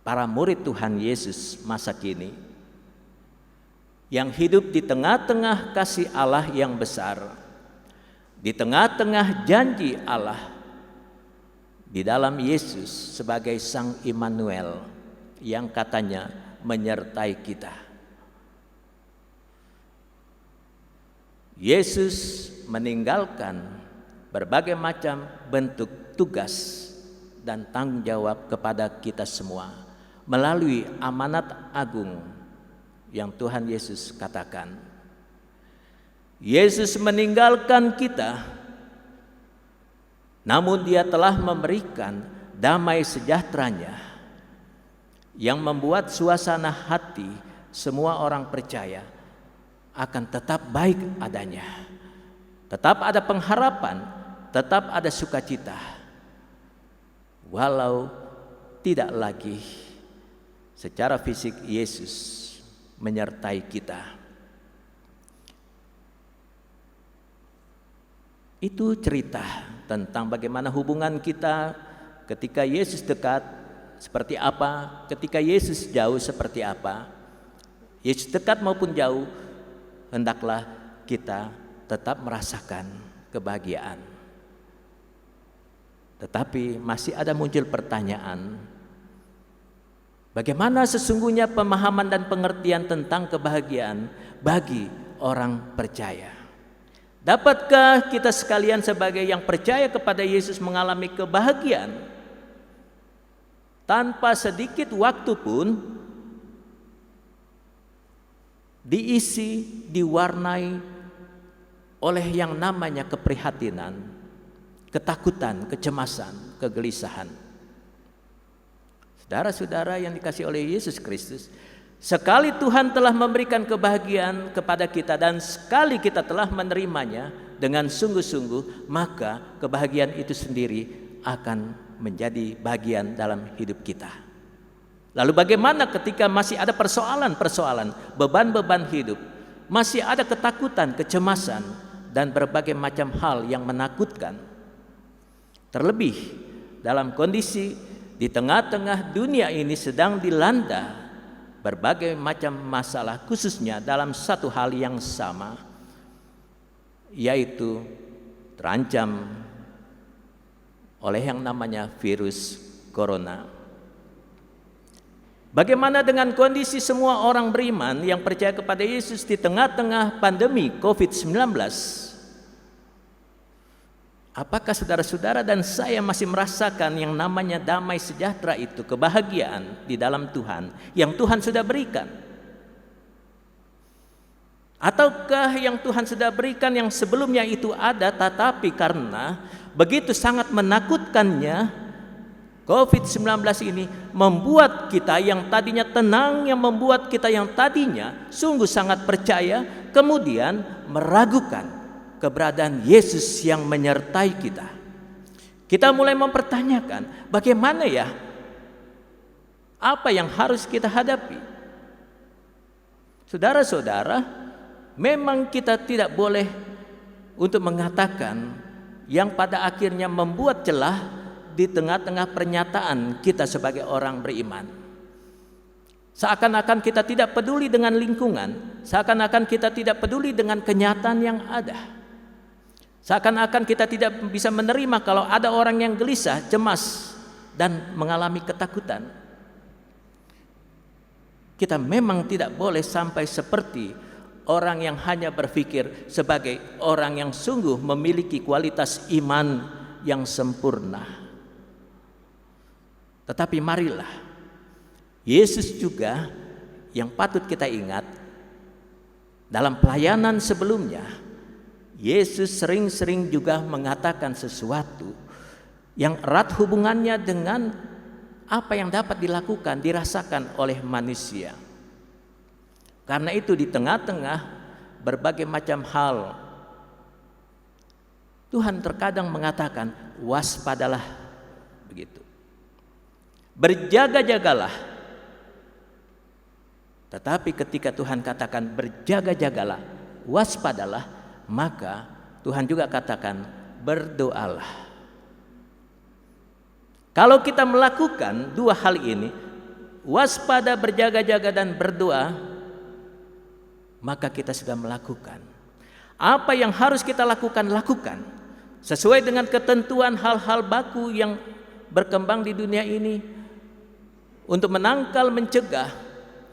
Para murid Tuhan Yesus masa kini yang hidup di tengah-tengah kasih Allah yang besar, di tengah-tengah janji Allah, di dalam Yesus sebagai Sang Immanuel yang katanya menyertai kita. Yesus meninggalkan berbagai macam bentuk tugas dan tanggung jawab kepada kita semua melalui amanat agung yang Tuhan Yesus katakan. Yesus meninggalkan kita, namun Dia telah memberikan damai sejahteranya yang membuat suasana hati semua orang percaya akan tetap baik adanya. Tetap ada pengharapan, tetap ada sukacita. Walau tidak lagi secara fisik Yesus menyertai kita. Itu cerita tentang bagaimana hubungan kita ketika Yesus dekat seperti apa, ketika Yesus jauh seperti apa. Yesus dekat maupun jauh, hendaklah kita tetap merasakan kebahagiaan. Tetapi masih ada muncul pertanyaan, bagaimana sesungguhnya pemahaman dan pengertian tentang kebahagiaan bagi orang percaya? Dapatkah kita sekalian sebagai yang percaya kepada Yesus mengalami kebahagiaan tanpa sedikit waktu pun diisi, diwarnai oleh yang namanya keprihatinan, ketakutan, kecemasan, kegelisahan? Saudara-saudara yang dikasihi oleh Yesus Kristus, sekali Tuhan telah memberikan kebahagiaan kepada kita dan sekali kita telah menerimanya dengan sungguh-sungguh, maka kebahagiaan itu sendiri akan menjadi bagian dalam hidup kita. Lalu bagaimana ketika masih ada persoalan-persoalan, beban-beban hidup, masih ada ketakutan, kecemasan, dan berbagai macam hal yang menakutkan? Terlebih dalam kondisi di tengah-tengah dunia ini sedang dilanda berbagai macam masalah, khususnya dalam satu hal yang sama, yaitu terancam oleh yang namanya virus corona. Bagaimana dengan kondisi semua orang beriman yang percaya kepada Yesus di tengah-tengah pandemi COVID-19? Apakah saudara-saudara dan saya masih merasakan yang namanya damai sejahtera itu, kebahagiaan di dalam Tuhan yang Tuhan sudah berikan? Ataukah yang Tuhan sudah berikan yang sebelumnya itu ada, tetapi karena begitu sangat menakutkannya COVID-19 ini membuat kita yang tadinya tenang, yang membuat kita yang tadinya sungguh sangat percaya, kemudian meragukan keberadaan Yesus yang menyertai kita. Kita mulai mempertanyakan, bagaimana ya? Apa yang harus kita hadapi? Saudara-saudara, memang kita tidak boleh untuk mengatakan yang pada akhirnya membuat celah di tengah-tengah pernyataan kita sebagai orang beriman. Seakan-akan kita tidak peduli dengan lingkungan, seakan-akan kita tidak peduli dengan kenyataan yang ada. Seakan-akan kita tidak bisa menerima kalau ada orang yang gelisah, cemas, dan mengalami ketakutan. Kita memang tidak boleh sampai seperti orang yang hanya berpikir sebagai orang yang sungguh memiliki kualitas iman yang sempurna. Tetapi marilah, Yesus juga yang patut kita ingat, dalam pelayanan sebelumnya Yesus sering-sering juga mengatakan sesuatu yang erat hubungannya dengan apa yang dapat dilakukan, dirasakan oleh manusia. Karena itu di tengah-tengah berbagai macam hal, Tuhan terkadang mengatakan waspadalah, begitu. Berjaga-jagalah. Tetapi ketika Tuhan katakan berjaga-jagalah, waspadalah, maka Tuhan juga katakan berdoalah. Kalau kita melakukan dua hal ini, waspada, berjaga-jaga, dan berdoa, maka kita sudah melakukan apa yang harus kita lakukan. Lakukan sesuai dengan ketentuan hal-hal baku yang berkembang di dunia ini. Untuk menangkal, mencegah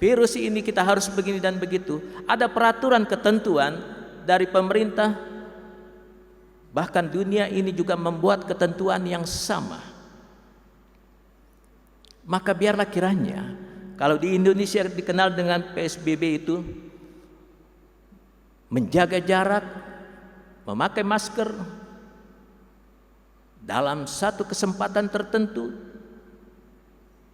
virus ini kita harus begini dan begitu. Ada peraturan, ketentuan dari pemerintah, bahkan dunia ini juga membuat ketentuan yang sama. Maka biarlah kiranya, kalau di Indonesia dikenal dengan PSBB itu, menjaga jarak, memakai masker, dalam satu kesempatan tertentu,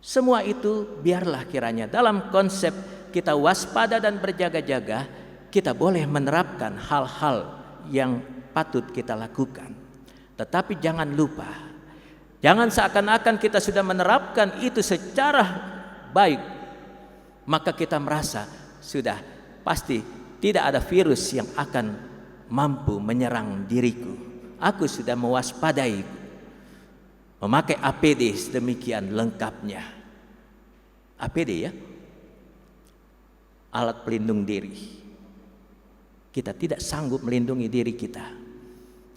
semua itu biarlah kiranya dalam konsep kita waspada dan berjaga-jaga, kita boleh menerapkan hal-hal yang patut kita lakukan. Tetapi jangan lupa, jangan seakan-akan kita sudah menerapkan itu secara baik, maka kita merasa sudah pasti tidak ada virus yang akan mampu menyerang diriku. Aku sudah mewaspadai, memakai APD sedemikian lengkapnya. APD ya, alat pelindung diri. Kita tidak sanggup melindungi diri kita,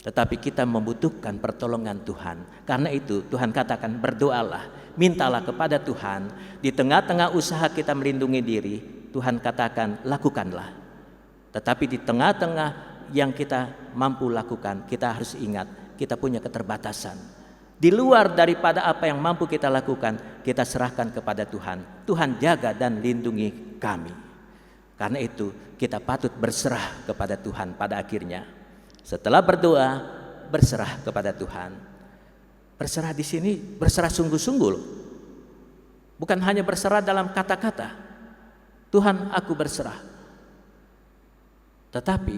tetapi kita membutuhkan pertolongan Tuhan. Karena itu Tuhan katakan, berdoalah, mintalah kepada Tuhan. Di tengah-tengah usaha kita melindungi diri, Tuhan katakan lakukanlah. Tetapi di tengah-tengah yang kita mampu lakukan, kita harus ingat kita punya keterbatasan. Di luar daripada apa yang mampu kita lakukan, kita serahkan kepada Tuhan. Tuhan jaga dan lindungi kami. Karena itu kita patut berserah kepada Tuhan pada akhirnya. Setelah berdoa, berserah kepada Tuhan. Berserah di sini berserah sungguh-sungguh. Bukan hanya berserah dalam kata-kata. Tuhan, aku berserah. Tetapi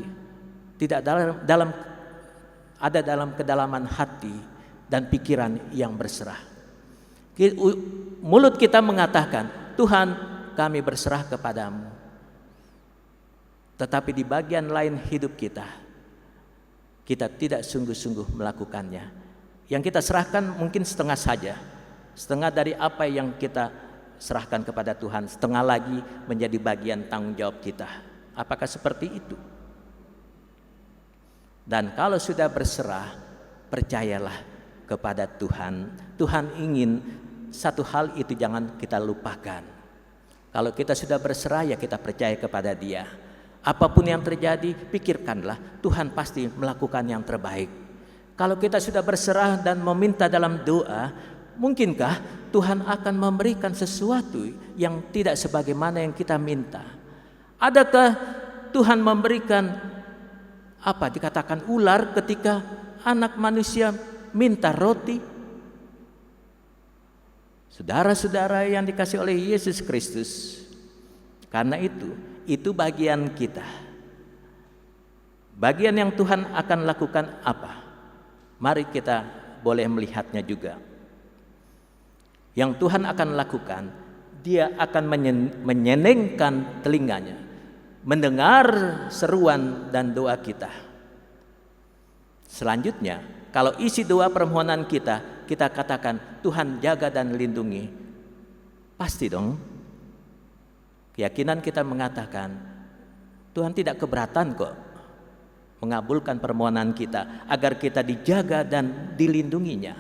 tidak ada dalam kedalaman hati dan pikiran yang berserah. Mulut kita mengatakan, Tuhan, kami berserah kepadamu. Tetapi di bagian lain hidup kita tidak sungguh-sungguh melakukannya. Yang kita serahkan mungkin setengah saja, setengah dari apa yang kita serahkan kepada Tuhan, setengah lagi menjadi bagian tanggung jawab kita. Apakah seperti itu? Dan kalau sudah berserah, percayalah kepada Tuhan. Tuhan ingin satu hal itu jangan kita lupakan. Kalau kita sudah berserah, ya kita percaya kepada Dia. Apapun yang terjadi, pikirkanlah Tuhan pasti melakukan yang terbaik. Kalau kita sudah berserah dan meminta dalam doa, mungkinkah Tuhan akan memberikan sesuatu yang tidak sebagaimana yang kita minta? Adakah Tuhan memberikan apa dikatakan ular ketika anak manusia minta roti? Saudara-saudara yang dikasihi oleh Yesus Kristus, karena itu bagian kita. Bagian yang Tuhan akan lakukan apa? Mari kita boleh melihatnya juga. Yang Tuhan akan lakukan, Dia akan menyenengkan telinganya, mendengar seruan dan doa kita. Selanjutnya, kalau isi doa permohonan kita katakan, Tuhan jaga dan lindungi, pasti dong keyakinan kita mengatakan, Tuhan tidak keberatan kok mengabulkan permohonan kita agar kita dijaga dan dilindunginya.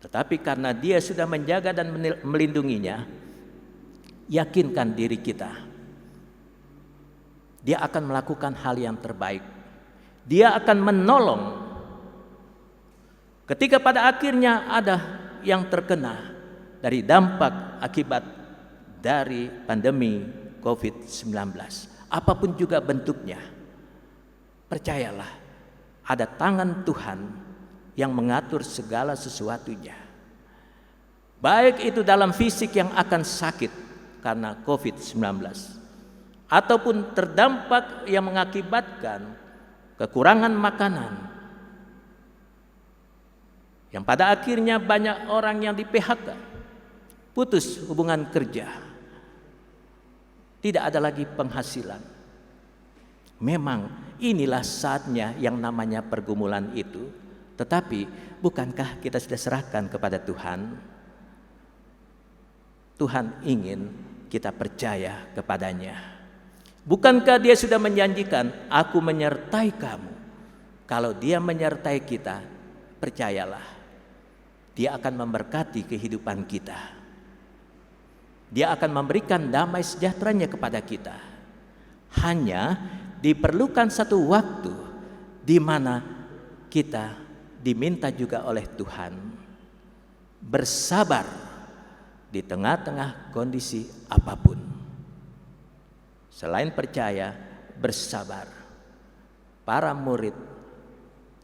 Tetapi karena Dia sudah menjaga dan melindunginya, yakinkan diri kita, Dia akan melakukan hal yang terbaik. Dia akan menolong. Ketika pada akhirnya ada yang terkena dari dampak akibat dari pandemi COVID-19, apapun juga bentuknya, percayalah ada tangan Tuhan yang mengatur segala sesuatunya. Baik itu dalam fisik yang akan sakit karena COVID-19, ataupun terdampak yang mengakibatkan kekurangan makanan, yang pada akhirnya banyak orang yang di-PHK, putus hubungan kerja, tidak ada lagi penghasilan. Memang inilah saatnya yang namanya pergumulan itu. Tetapi bukankah kita sudah serahkan kepada Tuhan? Tuhan ingin kita percaya kepadanya. Bukankah Dia sudah menjanjikan, aku menyertai kamu. Kalau Dia menyertai kita, percayalah, Dia akan memberkati kehidupan kita. Dia akan memberikan damai sejahteranya kepada kita. Hanya diperlukan satu waktu di mana kita diminta juga oleh Tuhan bersabar di tengah-tengah kondisi apapun. Selain percaya, bersabar. Para murid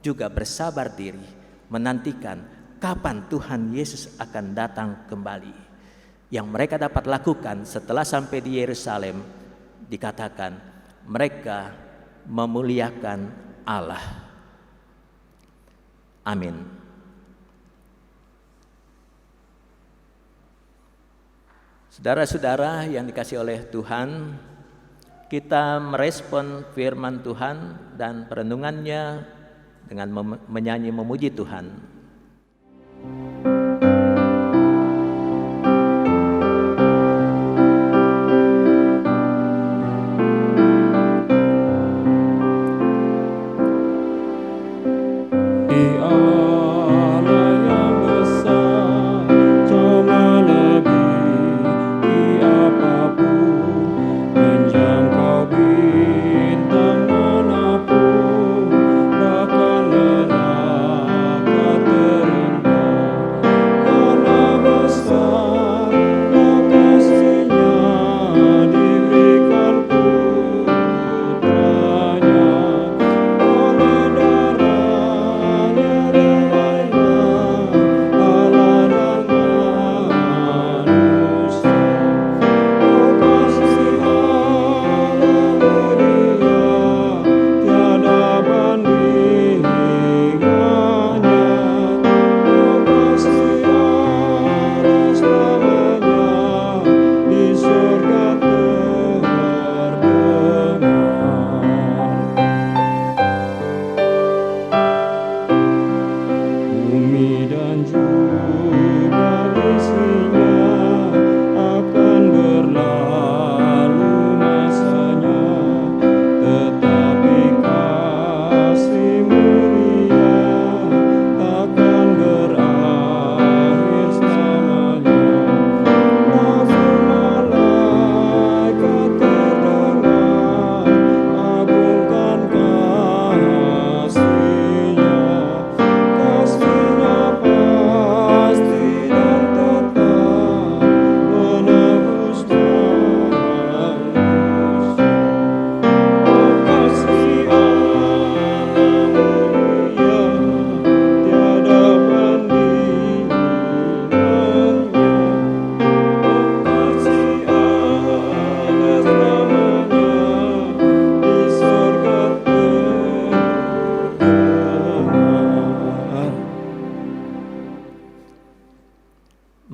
juga bersabar diri menantikan kapan Tuhan Yesus akan datang kembali. Yang mereka dapat lakukan setelah sampai di Yerusalem, dikatakan mereka memuliakan Allah. Amin. Saudara-saudara yang dikasihi oleh Tuhan, kita merespon firman Tuhan dan perenungannya dengan menyanyi memuji Tuhan.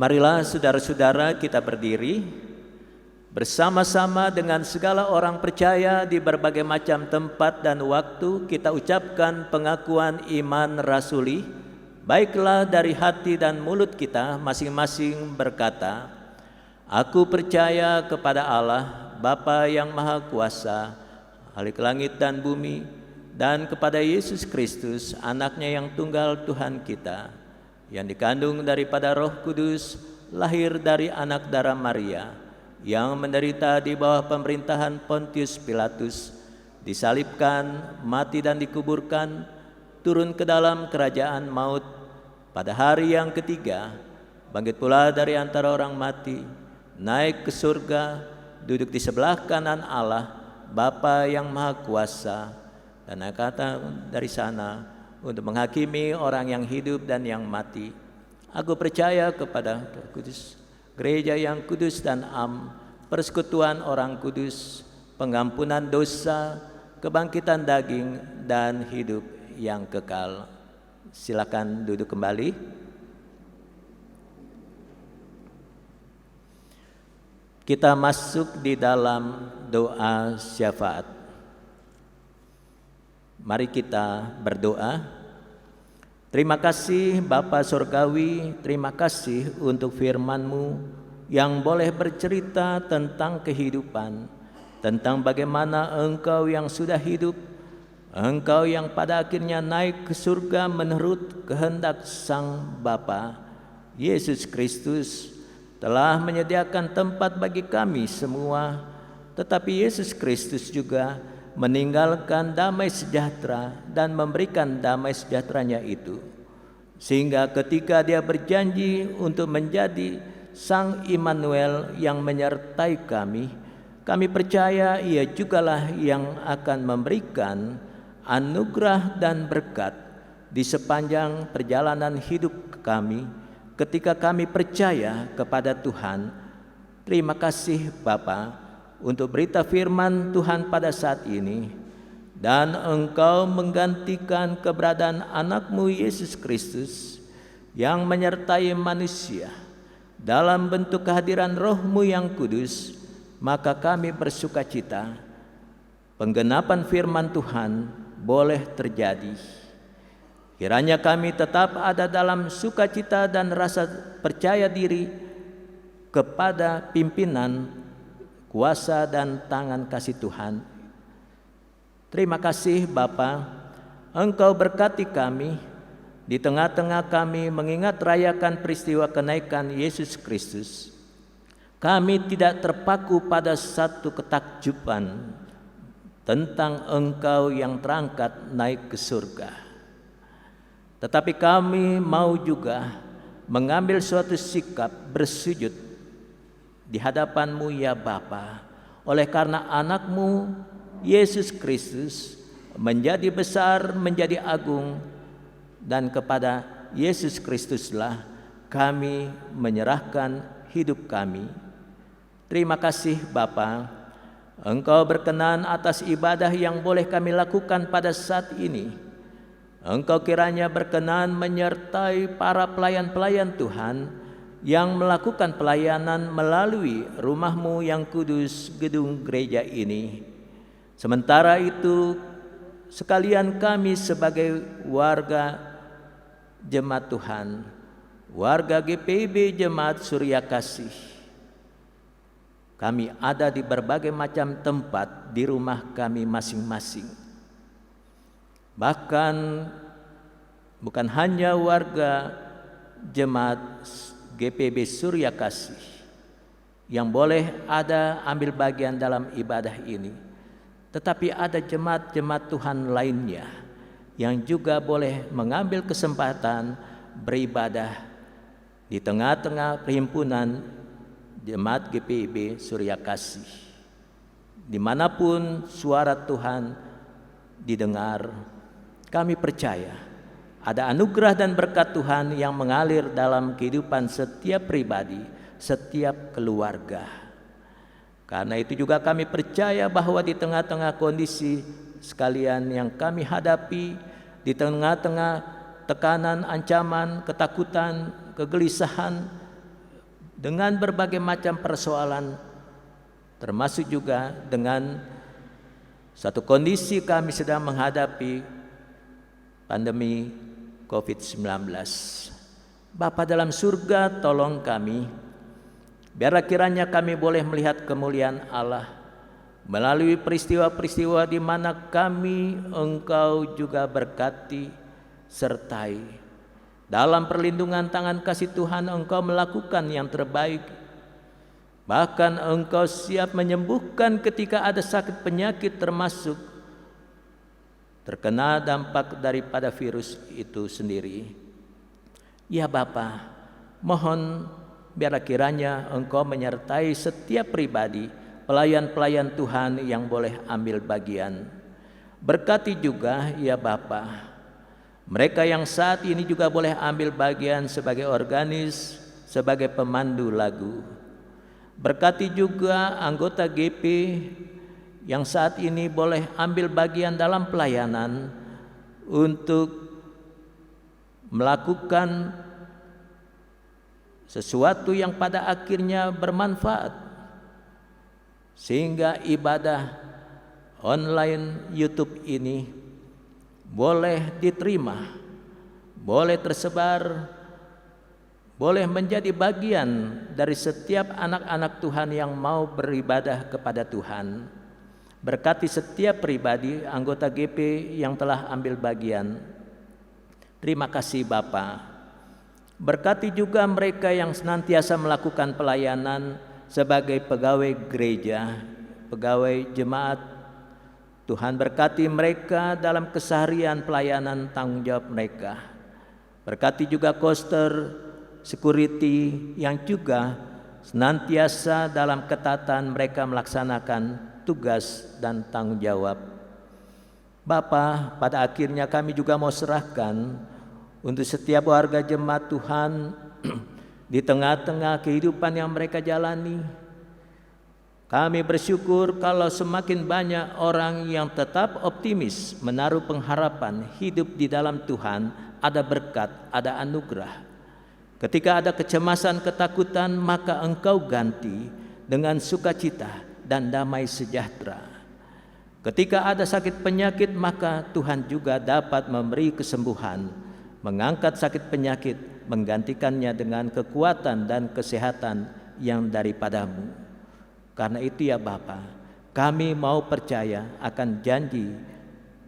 Marilah saudara-saudara kita berdiri bersama-sama dengan segala orang percaya di berbagai macam tempat dan waktu kita ucapkan pengakuan iman rasuli. Baiklah dari hati dan mulut kita masing-masing berkata, Aku percaya kepada Allah, Bapa yang Maha Kuasa, Khalik langit dan bumi, dan kepada Yesus Kristus, anaknya yang tunggal Tuhan kita, yang dikandung daripada Roh Kudus, lahir dari anak darah Maria, yang menderita di bawah pemerintahan Pontius Pilatus, disalibkan, mati dan dikuburkan, turun ke dalam kerajaan maut, pada hari yang ketiga, bangkit pula dari antara orang mati, naik ke surga, duduk di sebelah kanan Allah, Bapa yang Maha Kuasa, dan akan dari sana untuk menghakimi orang yang hidup dan yang mati. Aku percaya kepada Roh Kudus, gereja yang kudus dan am, persekutuan orang kudus, pengampunan dosa, kebangkitan daging, dan hidup yang kekal. Silakan duduk kembali. Kita masuk di dalam doa syafaat. Mari kita berdoa. Terima kasih Bapa Surgawi, terima kasih untuk firman-Mu yang boleh bercerita tentang kehidupan, tentang bagaimana Engkau yang sudah hidup, Engkau yang pada akhirnya naik ke surga menurut kehendak Sang Bapa, Yesus Kristus, telah menyediakan tempat bagi kami semua, tetapi Yesus Kristus juga meninggalkan damai sejahtera dan memberikan damai sejahteranya itu, sehingga ketika Dia berjanji untuk menjadi Sang Immanuel yang menyertai kami, kami percaya Ia jugalah yang akan memberikan anugerah dan berkat di sepanjang perjalanan hidup kami ketika kami percaya kepada Tuhan. Terima kasih Bapa untuk berita firman Tuhan pada saat ini, dan Engkau menggantikan keberadaan anak-Mu Yesus Kristus yang menyertai manusia dalam bentuk kehadiran Roh-Mu yang kudus, maka kami bersukacita penggenapan firman Tuhan boleh terjadi. Kiranya kami tetap ada dalam sukacita dan rasa percaya diri kepada pimpinan, kuasa dan tangan kasih Tuhan. Terima kasih Bapa, Engkau berkati kami di tengah-tengah kami mengingat rayakan peristiwa kenaikan Yesus Kristus. Kami tidak terpaku pada satu ketakjuban tentang Engkau yang terangkat naik ke surga, tetapi kami mau juga mengambil suatu sikap bersujud di hadapan-Mu ya Bapa, oleh karena anak-Mu Yesus Kristus menjadi besar, menjadi agung, dan kepada Yesus Kristuslah kami menyerahkan hidup kami. Terima kasih Bapa, Engkau berkenan atas ibadah yang boleh kami lakukan pada saat ini. Engkau kiranya berkenan menyertai para pelayan-pelayan Tuhan yang melakukan pelayanan melalui rumah-Mu yang kudus, gedung gereja ini. Sementara itu, sekalian kami sebagai warga jemaat Tuhan, warga GPIB Jemaat Surya Kasih, kami ada di berbagai macam tempat di rumah kami masing-masing. Bahkan bukan hanya warga jemaat GPIB Surya Kasih yang boleh ada ambil bagian dalam ibadah ini, tetapi ada jemaat-jemaat Tuhan lainnya yang juga boleh mengambil kesempatan beribadah di tengah-tengah perhimpunan Jemaat GPIB Surya Kasih. Dimanapun suara Tuhan didengar, kami percaya ada anugerah dan berkat Tuhan yang mengalir dalam kehidupan setiap pribadi, setiap keluarga. Karena itu juga kami percaya bahwa di tengah-tengah kondisi sekalian yang kami hadapi, di tengah-tengah tekanan, ancaman, ketakutan, kegelisahan, dengan berbagai macam persoalan, termasuk juga dengan satu kondisi kami sedang menghadapi pandemi COVID-19. Bapa dalam surga, tolong kami, biar kiranya kami boleh melihat kemuliaan Allah melalui peristiwa-peristiwa di mana kami Engkau juga berkati, sertai. Dalam perlindungan tangan kasih Tuhan Engkau melakukan yang terbaik. Bahkan Engkau siap menyembuhkan ketika ada sakit penyakit, termasuk terkena dampak daripada virus itu sendiri. Ya Bapa, mohon biar kiranya Engkau menyertai setiap pribadi, pelayan-pelayan Tuhan yang boleh ambil bagian. Berkati juga ya Bapa, mereka yang saat ini juga boleh ambil bagian sebagai organis, sebagai pemandu lagu. Berkati juga anggota GP yang saat ini boleh ambil bagian dalam pelayanan untuk melakukan sesuatu yang pada akhirnya bermanfaat, sehingga ibadah online YouTube ini boleh diterima, boleh tersebar, boleh menjadi bagian dari setiap anak-anak Tuhan yang mau beribadah kepada Tuhan. Berkati setiap pribadi anggota GP yang telah ambil bagian. Terima kasih Bapa. Berkati juga mereka yang senantiasa melakukan pelayanan sebagai pegawai gereja, pegawai jemaat. Tuhan berkati mereka dalam keseharian pelayanan tanggung jawab mereka. Berkati juga koster, security yang juga senantiasa dalam ketatan mereka melaksanakan tugas dan tanggung jawab. Bapa, pada akhirnya kami juga mau serahkan untuk setiap warga jemaat Tuhan di tengah-tengah kehidupan yang mereka jalani. Kami bersyukur kalau semakin banyak orang yang tetap optimis, menaruh pengharapan, hidup di dalam Tuhan, ada berkat, ada anugerah. Ketika ada kecemasan, ketakutan, maka Engkau ganti dengan sukacita dan damai sejahtera. Ketika ada sakit penyakit, maka Tuhan juga dapat memberi kesembuhan, mengangkat sakit penyakit, menggantikannya dengan kekuatan dan kesehatan yang daripadamu. Karena itu ya Bapa, kami mau percaya akan janji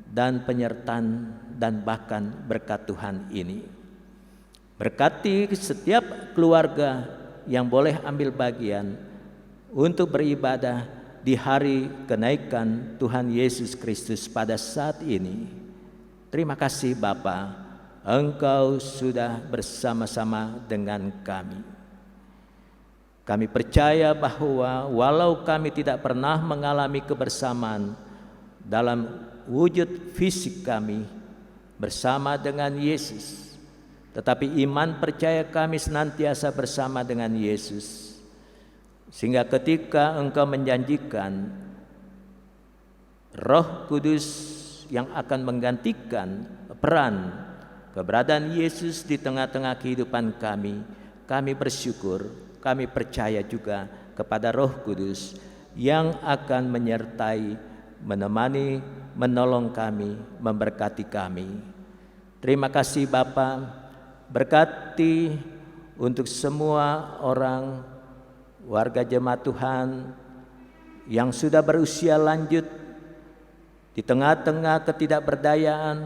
dan penyertaan dan bahkan berkat Tuhan ini. Berkati setiap keluarga yang boleh ambil bagian untuk beribadah di hari kenaikan Tuhan Yesus Kristus pada saat ini. Terima kasih Bapa, Engkau sudah bersama-sama dengan kami. Kami percaya bahwa walau kami tidak pernah mengalami kebersamaan dalam wujud fisik kami bersama dengan Yesus, tetapi iman percaya kami senantiasa bersama dengan Yesus. Sehingga ketika Engkau menjanjikan Roh Kudus yang akan menggantikan peran keberadaan Yesus di tengah-tengah kehidupan kami, kami bersyukur. Kami percaya juga kepada Roh Kudus yang akan menyertai, menemani, menolong kami, memberkati kami. Terima kasih Bapa, berkati untuk semua orang warga jemaat Tuhan yang sudah berusia lanjut di tengah-tengah ketidakberdayaan.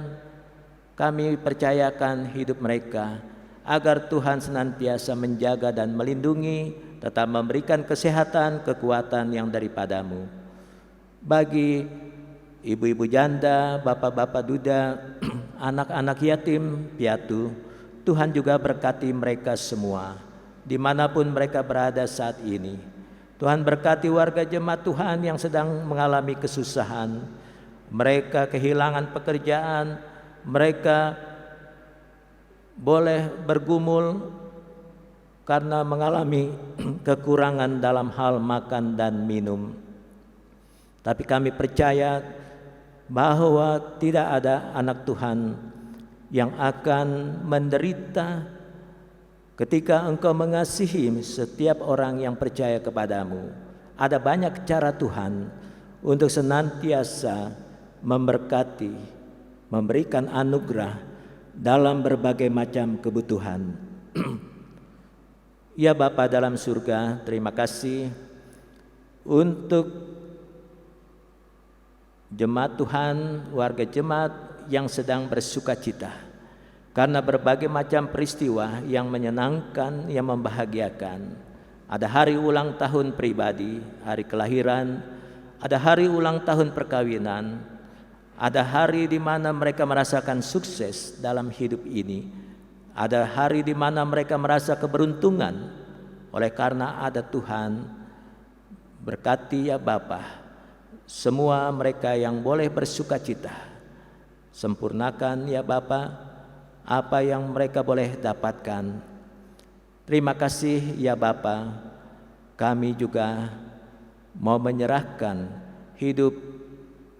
Kami percayakan hidup mereka agar Tuhan senantiasa menjaga dan melindungi, tetap memberikan kesehatan, kekuatan yang daripadamu. Bagi ibu-ibu janda, bapak-bapak duda, anak-anak yatim piatu, Tuhan juga berkati mereka semua, dimanapun mereka berada saat ini. Tuhan berkati warga jemaat Tuhan yang sedang mengalami kesusahan, mereka kehilangan pekerjaan, mereka boleh bergumul karena mengalami kekurangan dalam hal makan dan minum. Tapi kami percaya bahwa tidak ada anak Tuhan yang akan menderita ketika Engkau mengasihi setiap orang yang percaya kepadamu. Ada banyak cara Tuhan untuk senantiasa memberkati, memberikan anugerah dalam berbagai macam kebutuhan. Ya Bapa dalam surga, terima kasih untuk jemaat Tuhan, warga jemaat yang sedang bersukacita karena berbagai macam peristiwa yang menyenangkan, yang membahagiakan. Ada hari ulang tahun pribadi, hari kelahiran, ada hari ulang tahun perkawinan, ada hari di mana mereka merasakan sukses dalam hidup ini. Ada hari di mana mereka merasa keberuntungan oleh karena ada Tuhan. Berkati ya Bapa semua mereka yang boleh bersukacita. Sempurnakan ya Bapa apa yang mereka boleh dapatkan. Terima kasih ya Bapa. Kami juga mau menyerahkan hidup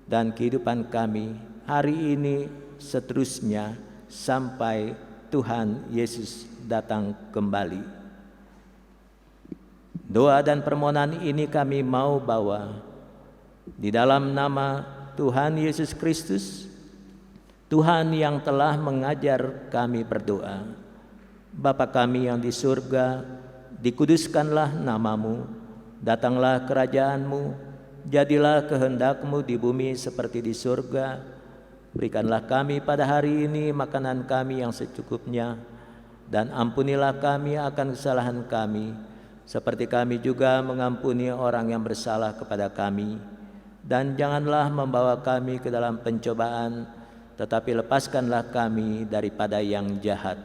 dan kehidupan kami hari ini seterusnya sampai Tuhan Yesus datang kembali. Doa dan permohonan ini kami mau bawa di dalam nama Tuhan Yesus Kristus, Tuhan yang telah mengajar kami berdoa. Bapa kami yang di surga, dikuduskanlah namamu, datanglah kerajaanmu, jadilah kehendak-Mu di bumi seperti di surga. Berikanlah kami pada hari ini makanan kami yang secukupnya, dan ampunilah kami akan kesalahan kami, seperti kami juga mengampuni orang yang bersalah kepada kami. Dan janganlah membawa kami ke dalam pencobaan, tetapi lepaskanlah kami daripada yang jahat.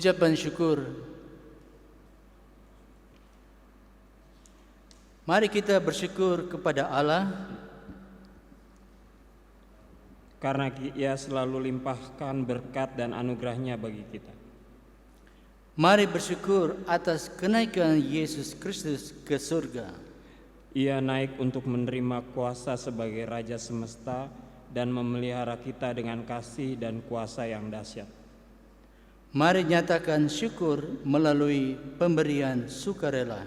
Ucapan syukur. Mari kita bersyukur kepada Allah karena Ia selalu limpahkan berkat dan anugerahnya bagi kita. Mari bersyukur atas kenaikan Yesus Kristus ke surga. Ia naik untuk menerima kuasa sebagai Raja semesta dan memelihara kita dengan kasih dan kuasa yang dahsyat. Mari nyatakan syukur melalui pemberian sukarela.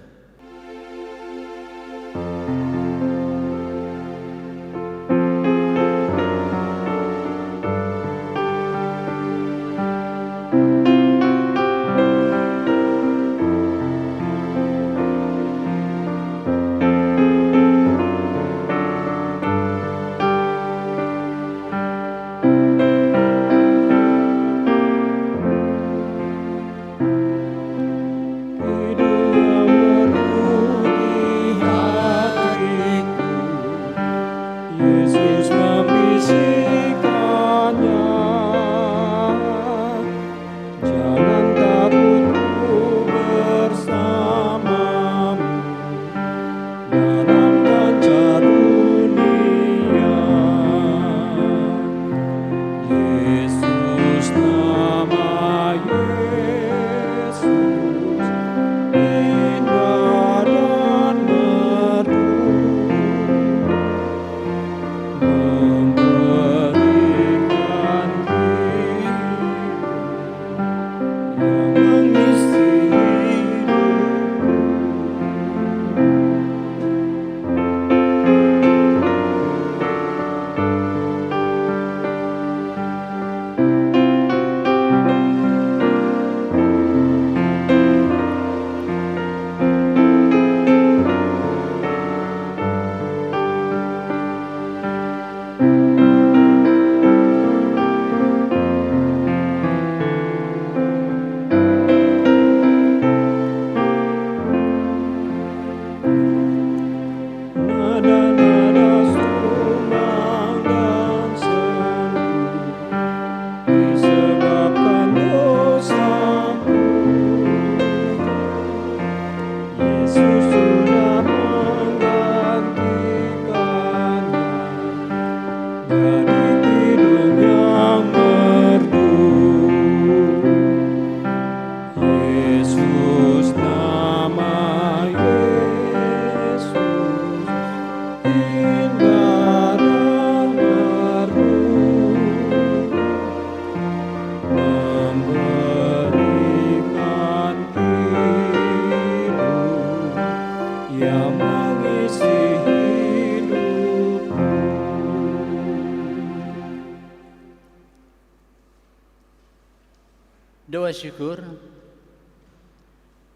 Doa syukur.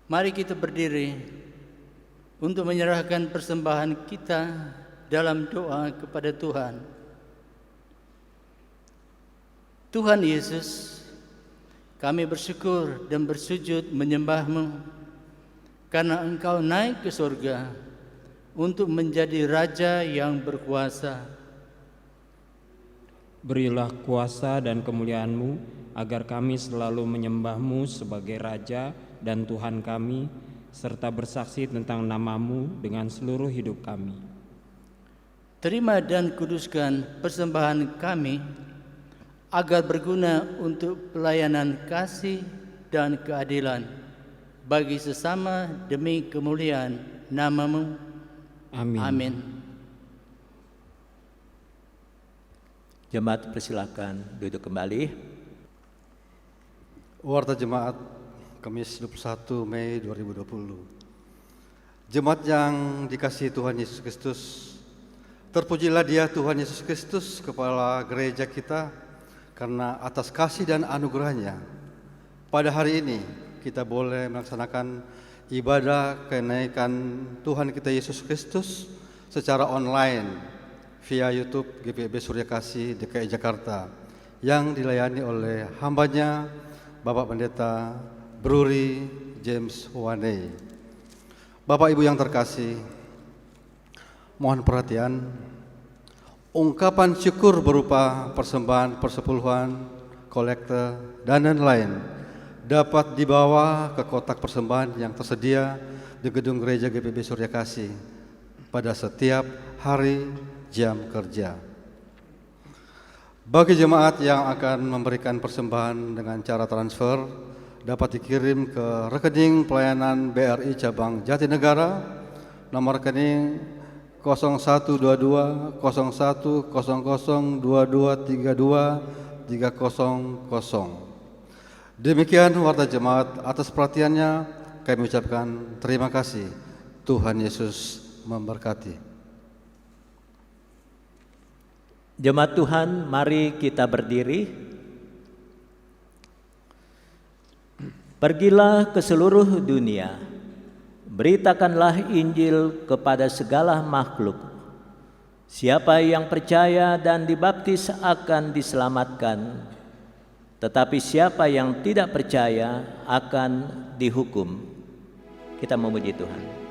Mari kita berdiri untuk menyerahkan persembahan kita dalam doa kepada Tuhan. Tuhan Yesus, kami bersyukur dan bersujud menyembah-Mu karena Engkau naik ke surga untuk menjadi Raja yang berkuasa. Berilah kuasa dan kemuliaan-Mu agar kami selalu menyembah-Mu sebagai Raja dan Tuhan kami, serta bersaksi tentang nama-Mu dengan seluruh hidup kami. Terima dan kuduskan persembahan kami agar berguna untuk pelayanan kasih dan keadilan bagi sesama demi kemuliaan nama-Mu. Amin. Amin. Jemaat persilakan duduk kembali. Warta Jemaat Kamis 21 Mei 2020. Jemaat yang dikasihi Tuhan Yesus Kristus, terpujilah Dia Tuhan Yesus Kristus, Kepala Gereja kita, karena atas kasih dan anugerahnya pada hari ini kita boleh melaksanakan ibadah kenaikan Tuhan kita Yesus Kristus secara online via YouTube GPIB Surya Kasih DKI Jakarta yang dilayani oleh hambanya Bapak Pendeta Bruri James Wanei. Bapak Ibu yang terkasih, mohon perhatian. Ungkapan syukur berupa persembahan persepuluhan, kolekte, dan lain-lain dapat dibawa ke kotak persembahan yang tersedia di gedung gereja GPB Surya Kasih pada setiap hari jam kerja. Bagi jemaat yang akan memberikan persembahan dengan cara transfer, dapat dikirim ke rekening pelayanan BRI Cabang Jatinegara, nomor rekening 0122 0100 2232 300. Demikian warta jemaat, atas perhatiannya kami ucapkan terima kasih. Tuhan Yesus memberkati. Jemaat Tuhan, mari kita berdiri. Pergilah ke seluruh dunia, beritakanlah Injil kepada segala makhluk. Siapa yang percaya dan dibaptis akan diselamatkan, tetapi siapa yang tidak percaya akan dihukum. Kita memuji Tuhan.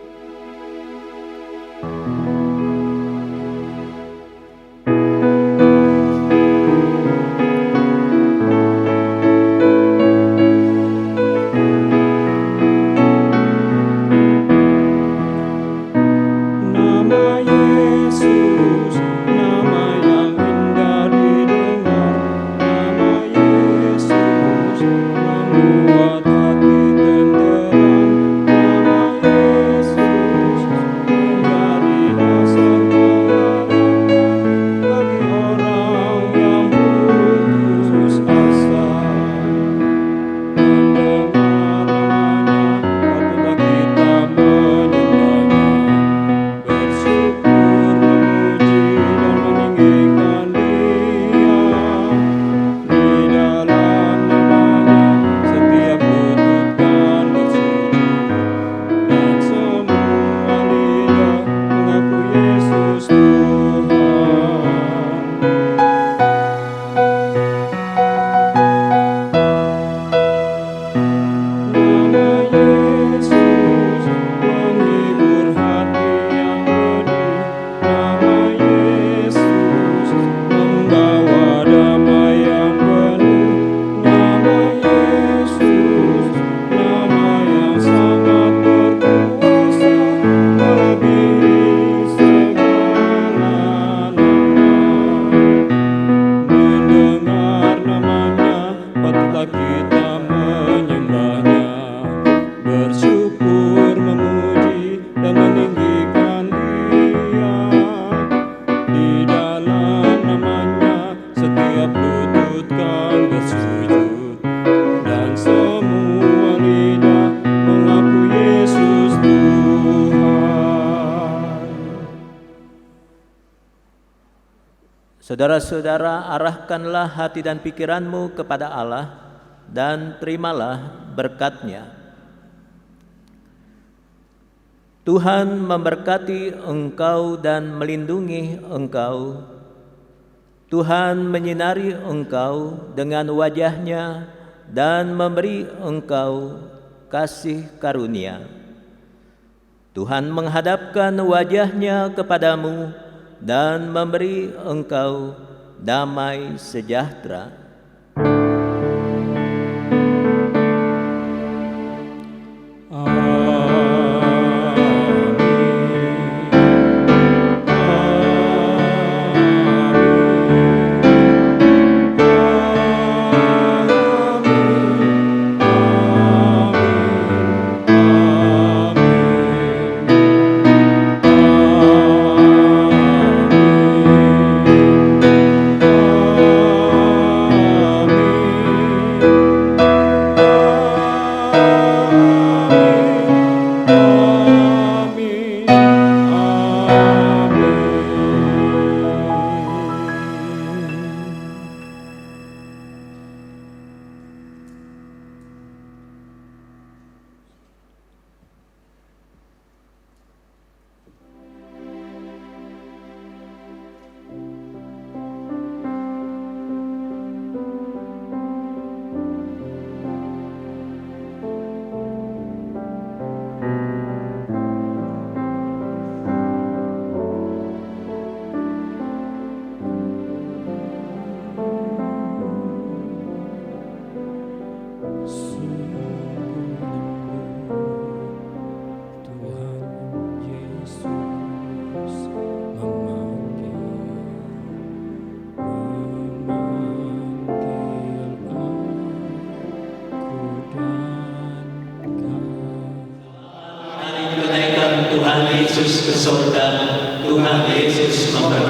Saudara-saudara, arahkanlah hati dan pikiranmu kepada Allah dan terimalah berkat-Nya. Tuhan memberkati engkau dan melindungi engkau. Tuhan menyinari engkau dengan wajah-Nya dan memberi engkau kasih karunia. Tuhan menghadapkan wajah-Nya kepadamu dan memberi engkau damai sejahtera. surga, Tuhan Yesus memberkati.